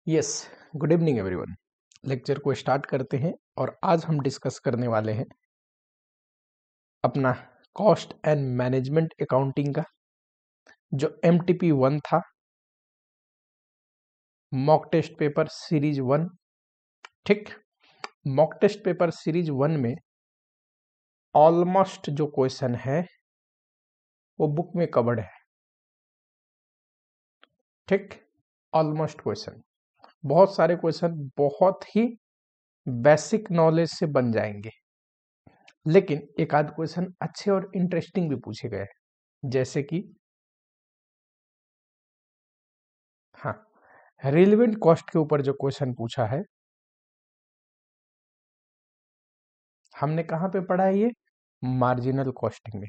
Yes, good evening everyone. Lecture को start करते हैं और आज हम डिस्कस करने वाले हैं अपना कॉस्ट एंड मैनेजमेंट अकाउंटिंग का जो MTP 1 था, मॉक टेस्ट पेपर सीरीज 1। ठीक, मॉक टेस्ट पेपर सीरीज 1 में ऑलमोस्ट जो क्वेश्चन है वो बुक में कवर्ड है। ठीक, ऑलमोस्ट क्वेश्चन, बहुत सारे क्वेश्चन बहुत ही बेसिक नॉलेज से बन जाएंगे, लेकिन एक आध क्वेश्चन अच्छे और इंटरेस्टिंग भी पूछे गए हैं। जैसे कि हाँ, रिलेवेंट कॉस्ट के ऊपर जो क्वेश्चन पूछा है, हमने कहाँ पे पढ़ा है? ये मार्जिनल कॉस्टिंग में।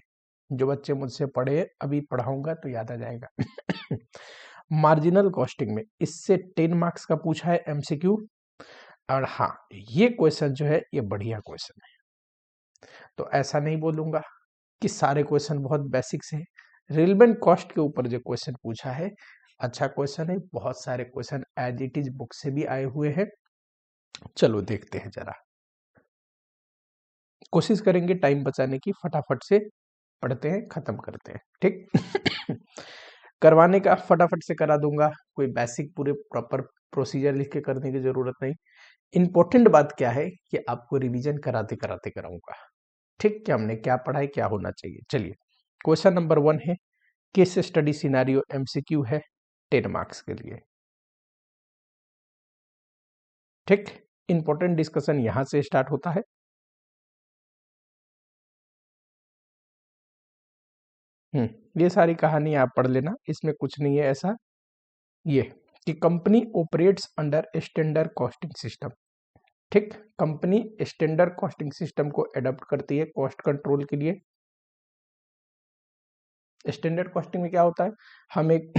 जो बच्चे मुझसे पढ़े अभी पढ़ाऊंगा तो याद आ जाएगा। मार्जिनल कॉस्टिंग में इससे 10 मार्क्स का पूछा है MCQ। और हाँ, ये क्वेश्चन जो है ये बढ़िया क्वेश्चन है, तो ऐसा नहीं बोलूंगा कि सारे क्वेश्चन बहुत बेसिक से है। रिलेवेंट कॉस्ट के ऊपर जो क्वेश्चन पूछा है अच्छा क्वेश्चन है, बहुत सारे question as it is book से भी आए हुए हैं। चलो देखते हैं, जरा कोशिश करेंगे टाइम बचाने की, फटाफट से पढ़ते हैं, खत्म करते हैं। ठीक। करवाने का फटाफट से करा दूंगा, कोई बेसिक पूरे प्रॉपर प्रोसीजर लिख के करने की जरूरत नहीं। इंपॉर्टेंट बात क्या है कि आपको रिवीजन कराते कराते कराऊंगा। ठीक, कि हमने क्या पढ़ा है, क्या होना चाहिए। चलिए, क्वेश्चन नंबर 1 है केस स्टडी सिनेरियो, MCQ है 10 मार्क्स के लिए। ठीक, इंपॉर्टेंट डिस्कशन यहां से स्टार्ट होता है। ये सारी कहानी आप पढ़ लेना, इसमें कुछ नहीं है ऐसा। ये कि company operates under standard costing system. ठीक, कंपनी स्टैंडर्ड कॉस्टिंग सिस्टम को एडॉप्ट करती है कॉस्ट कंट्रोल के लिए। स्टैंडर्ड कॉस्टिंग में क्या होता है, हम एक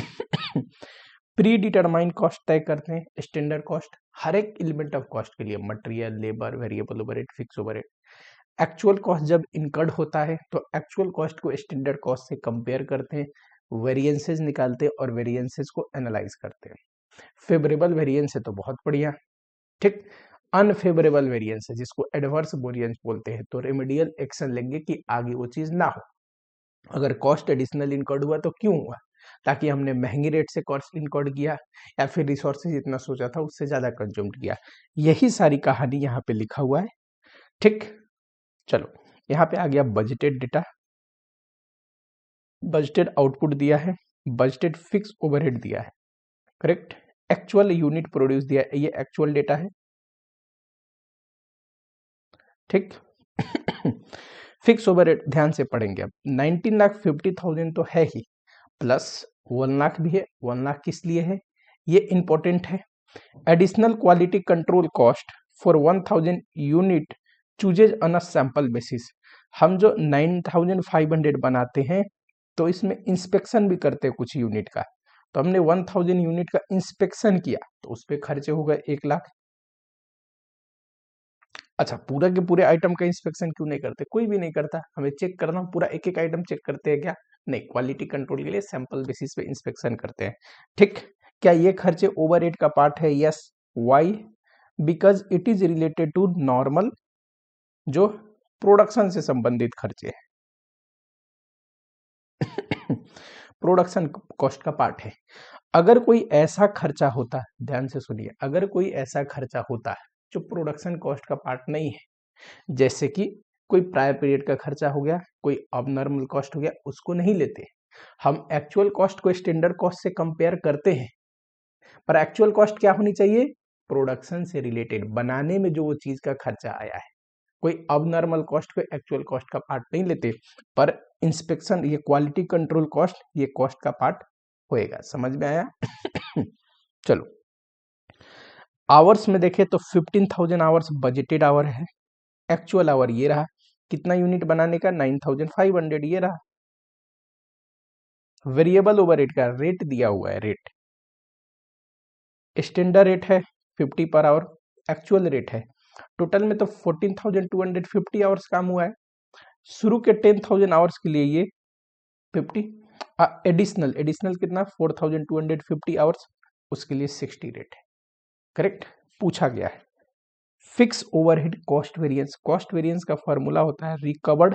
प्री डिटरमाइंड कॉस्ट तय करते हैं। स्टैंडर्ड कॉस्ट हर एक एलिमेंट ऑफ कॉस्ट के लिए, material, labour, variable overhead, fix overhead. Actual cost जब इनकर्ड होता है तो एक्चुअल कॉस्ट को स्टैंडर्ड कॉस्ट से कंपेयर करते हैं, वेरिएंसेस निकालते हैं और वेरिएंसेस को एनालाइज करते हैं। फेवरेबल वेरिएंस है तो बहुत बढ़िया। ठीक, अनफेवरेबल वेरिएंस है जिसको एडवर्स वेरिएंस बोलते हैं, तो रेमेडियल एक्शन लेंगे कि आगे वो चीज ना हो। अगर कॉस्ट एडिशनल इनकर्ड हुआ तो क्यों हुआ, ताकि हमने महंगी रेट से कॉस्ट इनकर्ड किया या फिर रिसोर्सेज जितना सोचा था उससे ज्यादा कंज्यूम किया। यही सारी कहानी यहाँ पे लिखा हुआ है। ठीक, चलो यहाँ पे आ गया बजटेड डेटा, बजटेड आउटपुट दिया है, बजटेड फिक्स ओवरहेड दिया है। करेक्ट, एक्चुअल यूनिट प्रोड्यूस दिया है, ये एक्चुअल डेटा है। ठीक। फिक्स ओवरहेड ध्यान से पढ़ेंगे अब। 19,50,000 तो है ही, प्लस 1 लाख भी है। 1 लाख किस लिए है, ये इंपॉर्टेंट है। Additional quality control cost for 1,000 unit chooses on a sample basis. हम जो 9,500 बनाते हैं तो इसमें इंस्पेक्शन भी करते हैं कुछ यूनिट का, तो हमने 1,000 यूनिट का इंस्पेक्शन किया तो उस पर खर्चे हो गए 1 लाख। अच्छा, पूरा के पूरे आइटम का इंस्पेक्शन क्यों नहीं करते? कोई भी नहीं करता, हमें चेक करना, पूरा एक एक आइटम चेक करते हैं क्या? नहीं, क्वालिटी कंट्रोल के लिए सैंपल बेसिस पे इंस्पेक्शन करते हैं। ठीक, क्या ये खर्चे ओवरहेड का पार्ट है? Yes. Why? Because it is related to normal जो प्रोडक्शन से संबंधित खर्चे हैं। प्रोडक्शन कॉस्ट का पार्ट है। अगर कोई ऐसा खर्चा होता है, ध्यान से सुनिए, अगर कोई ऐसा खर्चा होता है जो प्रोडक्शन कॉस्ट का पार्ट नहीं है, जैसे कि कोई प्रायर पीरियड का खर्चा हो गया, कोई अबनॉर्मल कॉस्ट हो गया, उसको नहीं लेते। हम एक्चुअल कॉस्ट को स्टैंडर्ड कॉस्ट से कंपेयर करते हैं, पर एक्चुअल कॉस्ट क्या होनी चाहिए? प्रोडक्शन से रिलेटेड, बनाने में जो वो चीज का खर्चा आया है। कोई अबनॉर्मल कॉस्ट को एक्चुअल कॉस्ट का पार्ट नहीं लेते, पर इंस्पेक्शन, ये क्वालिटी कंट्रोल कॉस्ट, ये कॉस्ट का पार्ट होएगा। समझ में आया? चलो, आवर्स में देखें तो 15,000 आवर्स बजटेड आवर है। एक्चुअल आवर ये रहा, कितना यूनिट बनाने का? 9,500, ये रहा। वेरिएबल ओवरहेड का रेट दिया हुआ है, रेट स्टैंडर्ड रेट है 50 पर आवर, एक्चुअल रेट है। टोटल में तो 14,250 आवर्स काम हुआ है। शुरू के 10,000 आवर्स के लिए ये 50, एडिशनल एडिशनल कितना? 4,250 आवर्स, उसके लिए 60 रेट है। करेक्ट, पूछा गया है। फिक्स ओवरहेड कॉस्ट वेरिएंस का फॉर्मूला होता है recovered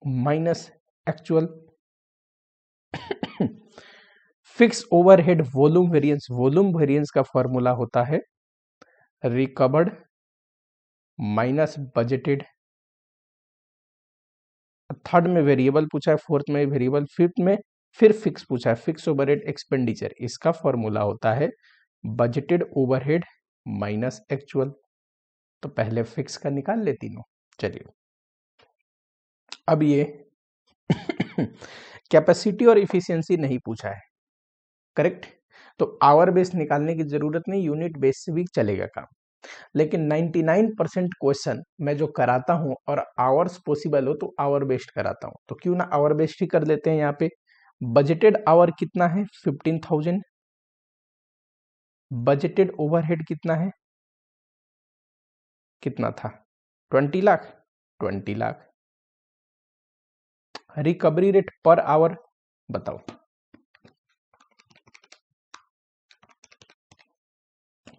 minus actual. Fix overhead volume variance का फॉर्मूला होता है रिकवर्ड माइनस बजटेड। थर्ड में वेरिएबल पूछा है, फोर्थ में वेरिएबल, फिफ्थ में फिर फिक्स पूछा है, फिक्स ओवरहेड एक्सपेंडिचर। इसका फॉर्मूला होता है बजटेड ओवरहेड माइनस एक्चुअल। तो पहले फिक्स का निकाल ले तीनों। चलिए अब ये कैपेसिटी और इफिशियंसी नहीं पूछा है, करेक्ट। तो आवर बेस निकालने की जरूरत नहीं, यूनिट बेस से भी चलेगा काम। लेकिन 99% क्वेश्चन मैं जो कराता हूं और आवर्स पॉसिबल हो तो आवर बेस्ड कराता हूं, तो क्यों ना आवर बेस्ड ही कर लेते हैं। यहाँ पे बजटेड आवर कितना है 15,000, बजटेड ओवरहेड कितना है, कितना था 20 lakh, 20 lakh. Recovery rate per hour बताओ,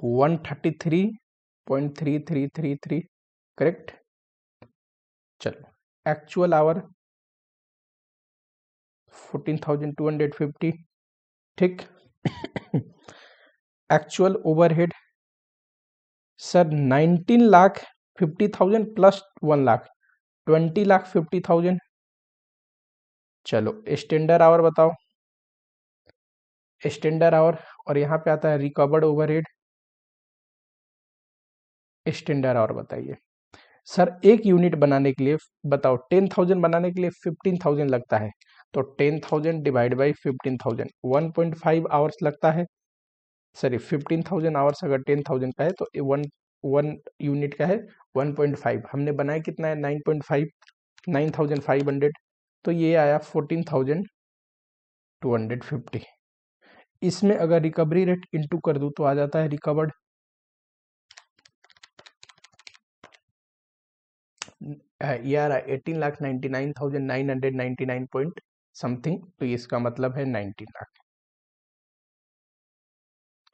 133.3333, करेक्ट। चलो एक्चुअल आवर 14,250, ठीक। Actual overhead sir 19,50,000 plus 1 lakh, 20,50,000। चलो स्टैंडर्ड आवर बताओ, स्टैंडर्ड आवर, और यहाँ पे आता है रिकवर्ड ओवरहेड। स्टैंडर्ड आवर बताइए सर, एक यूनिट बनाने के लिए बताओ 10,000 बनाने के लिए 15,000 लगता है, तो 10,000 डिवाइड बाई 15,000 1.5 आवर्स लगता है। सॉरी 15,000 आवर्स अगर 10,000 का है तो वन यूनिट का है 1.5, हमने बनाया कितना है 9.5, 9,500, तो ये आया 14,250। इसमें अगर रिकवरी रेट इंटू कर दूं तो आ जाता है रिकवर्ड, ये आ रहा है 18,99,999 पॉइंट समथिंग, तो इसका मतलब है 19 लाख,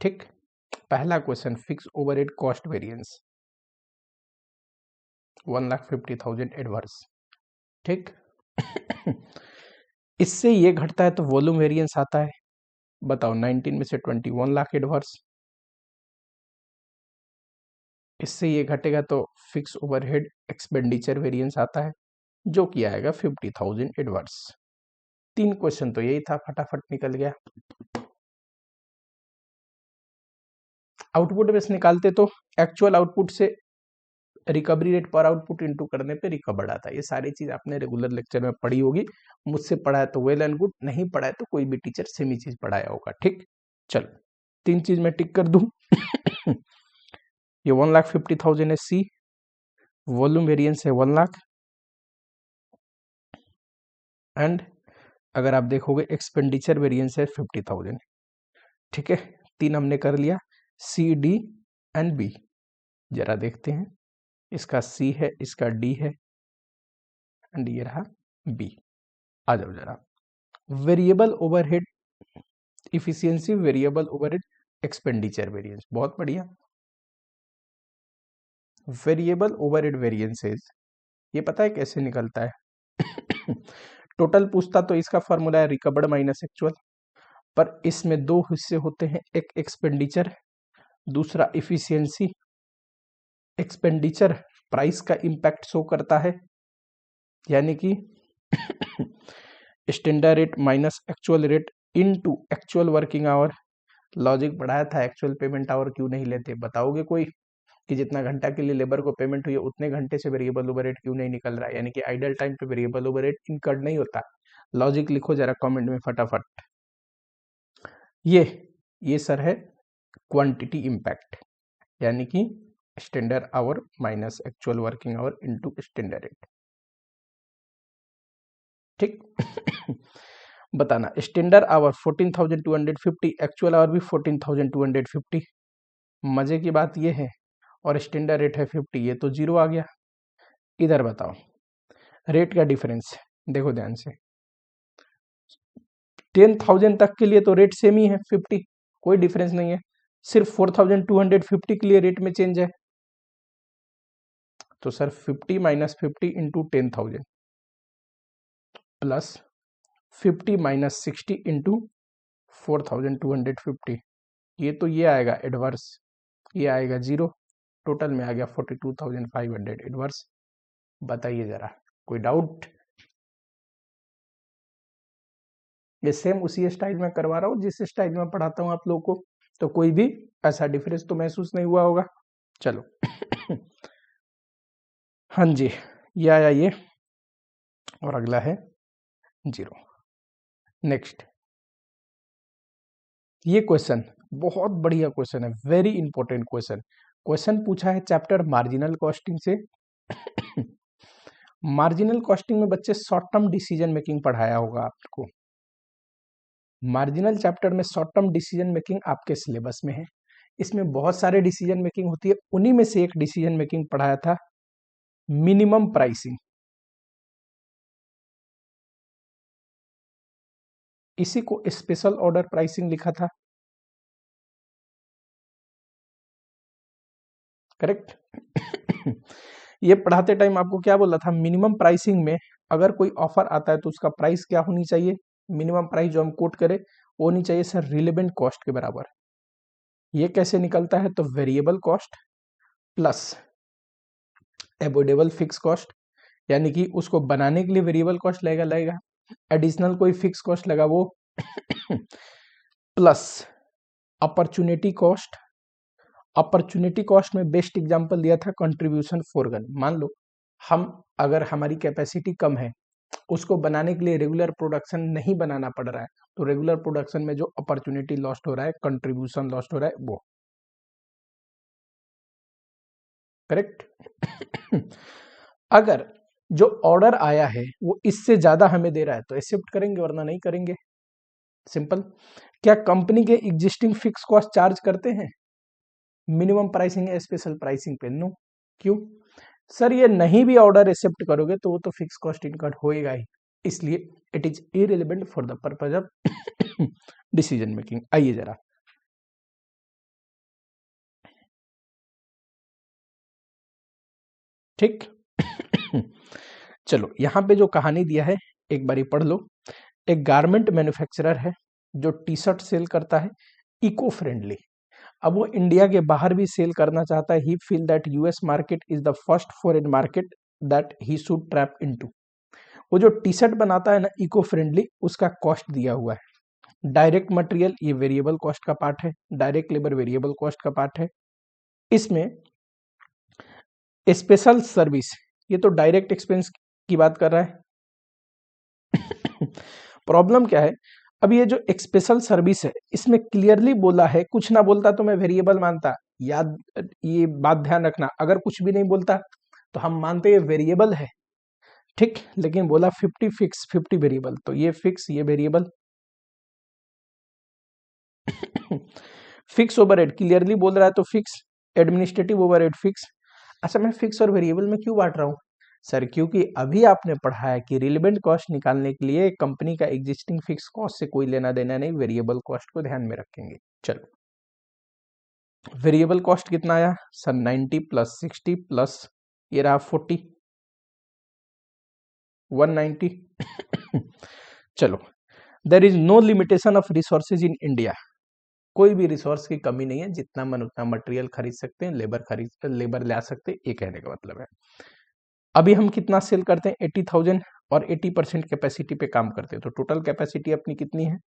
ठीक। पहला question fix overhead cost variance 1,50,000 adverse, ठीक। इससे ये घटता है तो वॉल्यूम वेरिएंस आता है, बताओ 19 में से 21 लाख एडवर्स। इससे ये घटेगा तो फिक्स ओवरहेड एक्सपेंडिचर वेरिएंस आता है, जो कि आएगा 50,000 एडवर्स। 3 क्वेश्चन तो यही था, फटाफट निकल गया। आउटपुट बेस निकालते तो एक्चुअल आउटपुट से रिकवरी रेट पर आउटपुट इनटू करने पे रिकवर्ड आता है। ये सारी चीज आपने रेगुलर लेक्चर में पढ़ी होगी, मुझसे पढ़ा है तो वेल एंड गुड, नहीं पढ़ा है तो कोई भी टीचर सेम ही चीज पढ़ाया होगा, ठीक। चलो 3 चीज मैं टिक कर दूं। ये 1,50,000 है सी, वॉल्यूम वेरिएंस है 1 लाख, एंड अगर आप देखोगे एक्सपेंडिचर वेरिएंस है 50,000, ठीक है। 3 हमने कर लिया, सी डी एंड बी। जरा देखते हैं, इसका सी है, इसका डी है, एंड ये रहा बी। आ जाओ जरा, variable overhead efficiency, variable overhead expenditure variance, बहुत बढ़िया। वेरिएबल ओवरहेड वेरिएंसेस, ये पता है कैसे निकलता है? टोटल पूछता तो इसका फॉर्मूला है रिकवर्ड माइनस एक्चुअल, पर इसमें 2 हिस्से होते हैं, एक एक्सपेंडिचर, दूसरा इफिशियंसी। एक्सपेंडिचर प्राइस का इंपैक्ट शो करता है, यानी कि standard rate minus actual rate into actual working hour. Logic पढ़ाया था, एक्चुअल पेमेंट आवर क्यों नहीं लेते, बताओगे कोई? कि जितना घंटा के लिए लेबर को पेमेंट हुई है उतने घंटे से वेरिएबल ओवरहेड क्यों नहीं निकल रहा है, यानी कि आइडल टाइम पे वेरिएबल ओवरहेड इनकर्ड नहीं होता। लॉजिक लिखो जरा कमेंट में फटाफट। ये सर है क्वांटिटी इंपैक्ट, यानी कि standard our minus actual working hour into standard rate, ठीक। बताना स्टैंडर्ड आवर 14,250, एक्चुअल आवर भी 14,250। मजे की बात ये है, और स्टैंडर्ड रेट है 50, ये तो 0 आ गया। इधर बताओ रेट का डिफरेंस, देखो ध्यान से, 10,000 तक के लिए तो रेट सेम ही है 50, कोई डिफरेंस नहीं है। सिर्फ 4250 के लिए रेट में चेंज है, तो sir 50 minus 50 into 10,000 plus 50 minus 60 into 4250, ये तो ये आएगा एडवर्स, ये आएगा जीरो, टोटल में आ गया 42,500 एडवर्स। बताइए जरा, कोई डाउट? ये सेम उसी स्टाइल में करवा रहा हूँ जिस स्टाइल में पढ़ाता हूँ आप लोगों को, तो कोई भी ऐसा डिफरेंस तो महसूस नहीं हुआ होगा। चलो हाँ जी, ये आया ये, और अगला है जीरो। नेक्स्ट, ये क्वेश्चन बहुत बढ़िया क्वेश्चन है, वेरी इंपॉर्टेंट क्वेश्चन। क्वेश्चन पूछा है चैप्टर मार्जिनल कॉस्टिंग से। मार्जिनल कॉस्टिंग में बच्चे शॉर्ट टर्म डिसीजन मेकिंग पढ़ाया होगा आपको। मार्जिनल चैप्टर में शॉर्ट टर्म डिसीजन मेकिंग आपके सिलेबस में है। इसमें बहुत सारे डिसीजन मेकिंग होती है, उन्हीं में से एक डिसीजन मेकिंग पढ़ाया था, मिनिमम प्राइसिंग। इसी को स्पेशल ऑर्डर प्राइसिंग लिखा था, करेक्ट? ये पढ़ाते टाइम आपको क्या बोला था, मिनिमम प्राइसिंग में अगर कोई ऑफर आता है तो उसका प्राइस क्या होनी चाहिए, मिनिमम प्राइस जो हम कोट करें वो होनी चाहिए सर रिलेवेंट कॉस्ट के बराबर। ये कैसे निकलता है, तो variable cost plus avoidable fix cost, यानी कि उसको बनाने के लिए वेरिएबल कॉस्ट लगेगा, एडिशनल कोई फिक्स कॉस्ट लगा वो, plus opportunity cost. Opportunity cost में बेस्ट एग्जांपल दिया था कंट्रीब्यूशन फॉरगन। मान लो हम, अगर हमारी कैपेसिटी कम है, उसको बनाने के लिए रेगुलर प्रोडक्शन नहीं बनाना पड़ रहा है, तो रेगुलर प्रोडक्शन में जो अपॉर्चुनिटी लॉस्ट हो रहा है, कंट्रीब्यूशन लॉस्ट हो रहा है, वो, करेक्ट? अगर जो ऑर्डर आया है वो इससे ज्यादा हमें दे रहा है तो एक्सेप्ट करेंगे, वरना नहीं करेंगे, सिंपल। क्या कंपनी के एग्जिस्टिंग फिक्स कॉस्ट चार्ज करते हैं मिनिमम प्राइसिंग या स्पेशल प्राइसिंग पे? नो। क्यों? सर ये नहीं भी ऑर्डर एक्सेप्ट करोगे तो वो तो फिक्स कॉस्ट इनकट होएगा ही, इसलिए it is irrelevant for the purpose of decision making. आइए जरा, ठीक। चलो यहां पे जो कहानी दिया है एक बारी पढ़ लो। एक गारमेंट मैन्युफैक्चरर है जो टी शर्ट सेल करता है इको फ्रेंडली। अब वो इंडिया के बाहर भी सेल करना चाहता है। He feel that US market is the first foreign market that he should trap into. वो जो टी शर्ट बनाता है ना इको फ्रेंडली, उसका कॉस्ट दिया हुआ है। डायरेक्ट मटेरियल ये वेरिएबल कॉस्ट का पार्ट है, डायरेक्ट लेबर वेरिएबल कॉस्ट का पार्ट है। इसमें स्पेशल सर्विस ये तो डायरेक्ट एक्सपेंस की बात कर रहा है। प्रॉब्लम क्या है, अब ये जो स्पेशल सर्विस है इसमें क्लियरली बोला है, कुछ ना बोलता तो मैं वेरिएबल मानता, याद ये बात ध्यान रखना, अगर कुछ भी नहीं बोलता तो हम मानते ये वेरिएबल है, ठीक। लेकिन बोला 50 फिक्स 50 वेरिएबल, तो ये फिक्स ये वेरिएबल। फिक्स ओवरहेड क्लियरली बोल रहा है तो फिक्स, एडमिनिस्ट्रेटिव ओवरहेड फिक्स। अच्छा मैं फिक्स और वेरिएबल में क्यों बांट रहा हूँ सर, क्योंकि अभी आपने पढ़ा है कि रिलेवेंट कॉस्ट निकालने के लिए कंपनी का एग्जिस्टिंग फिक्स कॉस्ट से कोई लेना देना नहीं, वेरिएबल कॉस्ट को ध्यान में रखेंगे। चलो वेरिएबल कॉस्ट कितना आया सर, 90 प्लस 60 प्लस ये रहा 40, 190। चलो, there is no limitation of resources in India. कोई भी रिसोर्स की कमी नहीं है, जितना मन उतना मटेरियल खरीद सकते हैं, लेबर ला सकते हैं, ये कहने का मतलब है। अभी हम कितना सेल करते हैं, 80,000 और 80% कैपेसिटी पे काम करते हैं, तो टोटल कैपेसिटी अपनी कितनी है,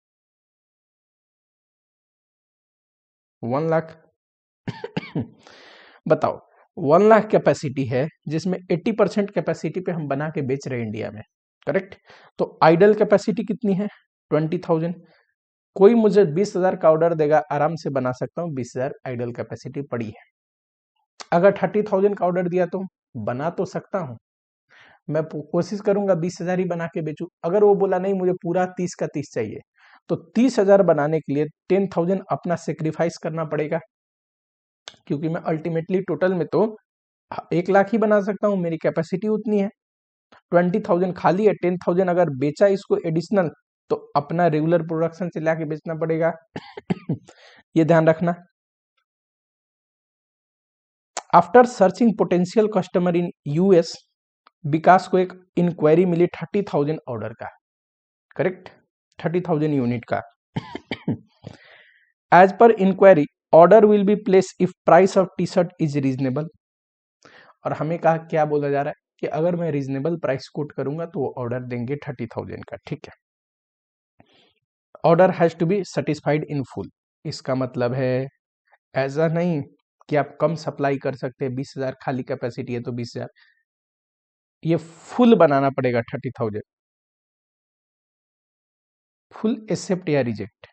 1 लाख। बताओ 1 लाख कैपेसिटी है जिसमें 80% कैपेसिटी पे हम बना के बेच रहे हैं इंडिया में, करेक्ट? तो आइडल कैपेसिटी कितनी है, 20,000। कोई मुझे 20,000 का ऑर्डर देगा, आराम से बना सकता हूँ, 20,000 आइडल कैपेसिटी पड़ी है। अगर 30,000 का ऑर्डर दिया तो बना तो सकता हूँ, मैं कोशिश करूंगा 20,000 ही बना के बेचूं। अगर वो बोला नहीं मुझे पूरा 30 का 30 चाहिए, तो 30,000 बनाने के लिए 10,000 अपना सेक्रीफाइस करना पड़ेगा, क्योंकि मैं अल्टीमेटली टोटल में तो 1 लाख ही बना सकता हूँ, मेरी कैपेसिटी उतनी है। 20,000 खाली है, 10,000 अगर बेचा इसको एडिशनल तो अपना रेगुलर प्रोडक्शन से लाके बेचना पड़ेगा। ये ध्यान रखना। After searching potential customer in US, Vikas को एक इंक्वायरी मिली 30,000 ऑर्डर का, करेक्ट, 30,000 यूनिट का। As per inquiry order will be place if price of T shirt is reasonable. और हमें कहा, क्या बोला जा रहा है कि अगर मैं रीजनेबल प्राइस कोट करूंगा तो वो ऑर्डर देंगे 30,000 का, ठीक है। Order has to be satisfied in full. इसका मतलब है ऐसा नहीं कि आप कम सप्लाई कर सकते हैं, 20,000 खाली कैपेसिटी है तो 20,000, ये फुल बनाना पड़ेगा 30,000, फुल एक्सेप्ट या रिजेक्ट,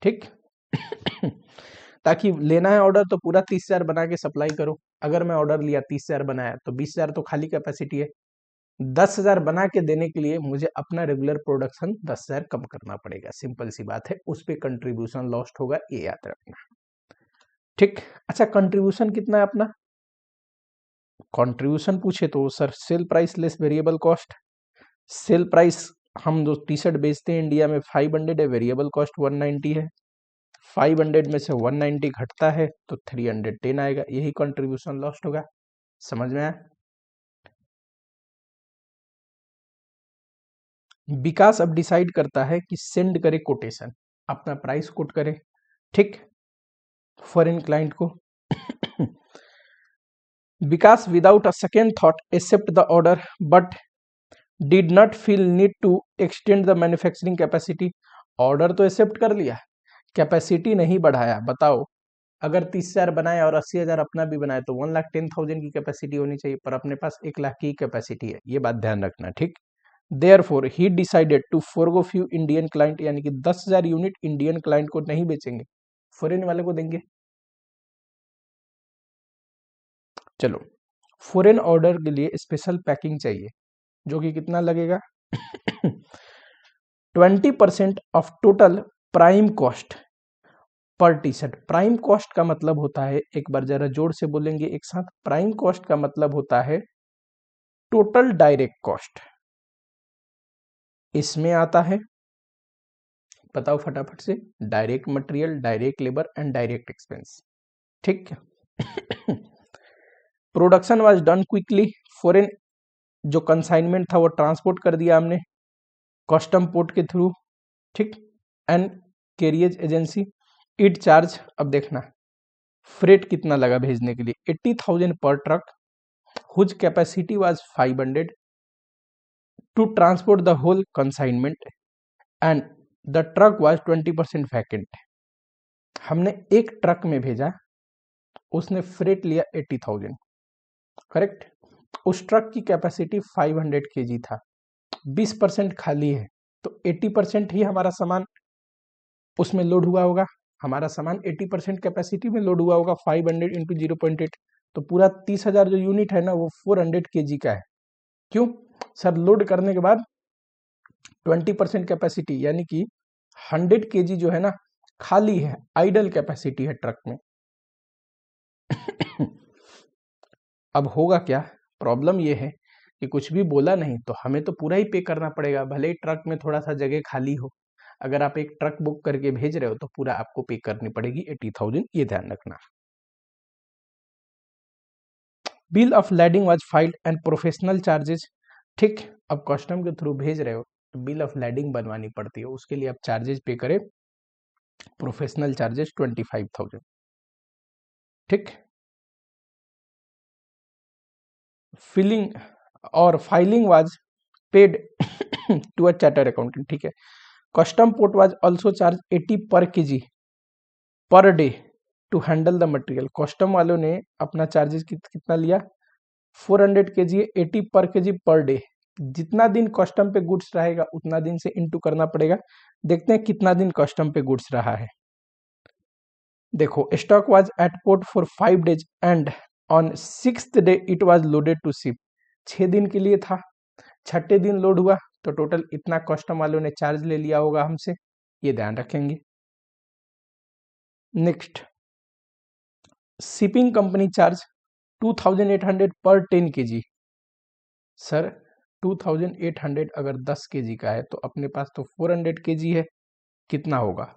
ठीक। ताकि लेना है ऑर्डर तो पूरा 30,000 बना के सप्लाई करो। अगर मैं ऑर्डर लिया 30,000 बनाया तो 20,000 तो खाली कैपेसिटी है, 10,000 बना के देने के लिए मुझे अपना रेगुलर प्रोडक्शन 10,000 कम करना पड़ेगा, सिंपल सी बात है, उस पे कंट्रीब्यूशन लॉस्ट होगा, ये याद रखना, ठीक। अच्छा, कंट्रीब्यूशन कितना है अपना? कंट्रीब्यूशन पूछे तो sir sale price less variable cost. Sale price हम जो टी शर्ट बेचते हैं इंडिया में 500 है, वेरिएबल कॉस्ट 190 है, 500 में से 190 घटता है तो 310 आएगा, यही कंट्रीब्यूशन लॉस्ट होगा। समझ में आया? विकास अब डिसाइड करता है कि सेंड करे कोटेशन, अपना प्राइस कोट करे, ठीक, फॉरेन क्लाइंट को। Vikas without a second thought accept the order but did not feel need to extend the manufacturing capacity. Order तो एक्सेप्ट कर लिया, कैपेसिटी नहीं बढ़ाया। बताओ, अगर 30,000 बनाए और 80,000 अपना भी बनाए तो 1,10,000 की कैपेसिटी होनी चाहिए, पर अपने पास 1,00,000 की कैपेसिटी है, ये बात ध्यान रखना, ठीक। Therefore he decided to forgo few Indian client, यानी कि 10,000 यूनिट इंडियन क्लाइंट को नहीं बेचेंगे, फॉरेन वाले को देंगे। चलो, फॉरेन ऑर्डर के लिए स्पेशल पैकिंग चाहिए, जो कि कितना लगेगा? 20% of total prime cost per T shirt. Prime cost का मतलब होता है, एक बार जरा जोर से बोलेंगे एक साथ, प्राइम कॉस्ट का मतलब होता है टोटल डायरेक्ट कॉस्ट। इसमें आता है, बताओ फटाफट से, direct material, direct labour and direct expense, ठीक। Production was done quickly, foreign जो कंसाइनमेंट था वो ट्रांसपोर्ट कर दिया हमने कस्टम पोर्ट के थ्रू, ठीक, and carriage agency. It charge, अब देखना फ्रेट कितना लगा भेजने के लिए, 80,000 पर truck, whose capacity was 500 to transport the whole consignment and the truck was 20% vacant. हमने एक ट्रक में भेजा, उसने फ्रेट लिया 80,000, करेक्ट। उस ट्रक की कैपेसिटी 500 kg था, 20% खाली है, तो 80% ही हमारा सामान उसमें लोड हुआ होगा। हमारा सामान 80% कैपेसिटी में लोड हुआ होगा, 500 इंटू 0.8, तो पूरा 30,000 जो यूनिट है ना, वो 400 kg का है। क्यों सर? लोड करने के बाद 20% कैपेसिटी, यानी कि 100 kg जो है ना खाली है, आइडल कैपेसिटी है ट्रक में। अब होगा क्या? प्रॉब्लम ये है कि कुछ भी बोला नहीं तो हमें तो पूरा ही पे करना पड़ेगा, भले ही ट्रक में थोड़ा सा जगह खाली हो। अगर आप एक ट्रक बुक करके भेज रहे हो तो पूरा आपको पे करनी पड़ेगी 80,000, ये ध्यान रखना। Bill of lading was filed and professional charges, ठीक। अब कस्टम के थ्रू भेज रहे हो तो बिल ऑफ लैडिंग बनवानी पड़ती है, उसके लिए आप चार्जेस पे करें, प्रोफेशनल चार्जेस 25,000, ठीक। फिलिंग और filing was paid to a charter accountant, ठीक है। Custom port was also charge 80 per kg per day to handle the material. Custom वालों ने अपना चार्जेस कितना लिया? 400 kg, 80 per kg per day. जितना दिन कस्टम पे गुड्स रहेगा उतना दिन से इनटू करना पड़ेगा। देखते हैं कितना दिन कस्टम पे गुड्स रहा है। देखो, stock was at port for 5 days and on 6th day it was loaded to ship. 6 दिन के लिए था, छठे दिन लोड हुआ, तो टोटल इतना कस्टम वालों ने चार्ज ले लिया होगा हमसे, ये ध्यान रखेंगे। नेक्स्ट, शिपिंग कंपनी चार्ज 2,800 पर 10 kg। सर 2,800 अगर 10 kg का है तो अपने पास तो 400 kg है, कितना होगा?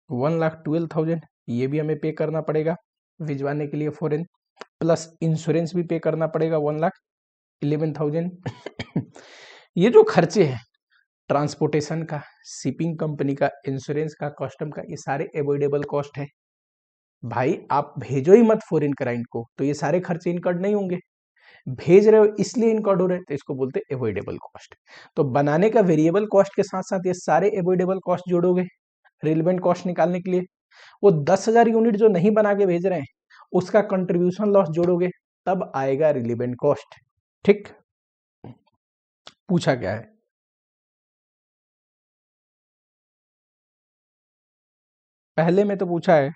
1,12,000 ये भी हमें पे करना पड़ेगा भिजवाने के लिए फॉरेन, प्लस इंश्योरेंस भी पे करना पड़ेगा 1,11,000। ये जो खर्चे हैं ट्रांसपोर्टेशन का, शिपिंग कंपनी का, इंश्योरेंस का, कस्टम का, ये सारे अवॉइडेबल कॉस्ट है। भाई आप भेजो ही मत फॉरेन क्लाइंट को तो ये सारे खर्चे इनकर्ड नहीं होंगे, भेज रहे हो इसलिए इनकर्ड हो रहे हैं, तो इसको बोलते हैं अवॉइडेबल कॉस्ट। तो बनाने का वेरिएबल कॉस्ट के साथ साथ ये सारे अवॉइडेबल कॉस्ट जोड़ोगे रिलेवेंट कॉस्ट निकालने के लिए। वो 10,000 यूनिट जो नहीं बना के भेज रहे हैं उसका कंट्रीब्यूशन लॉस जोड़ोगे, तब आएगा रिलेवेंट कॉस्ट। ठीक, पूछा क्या है? पहले में तो पूछा है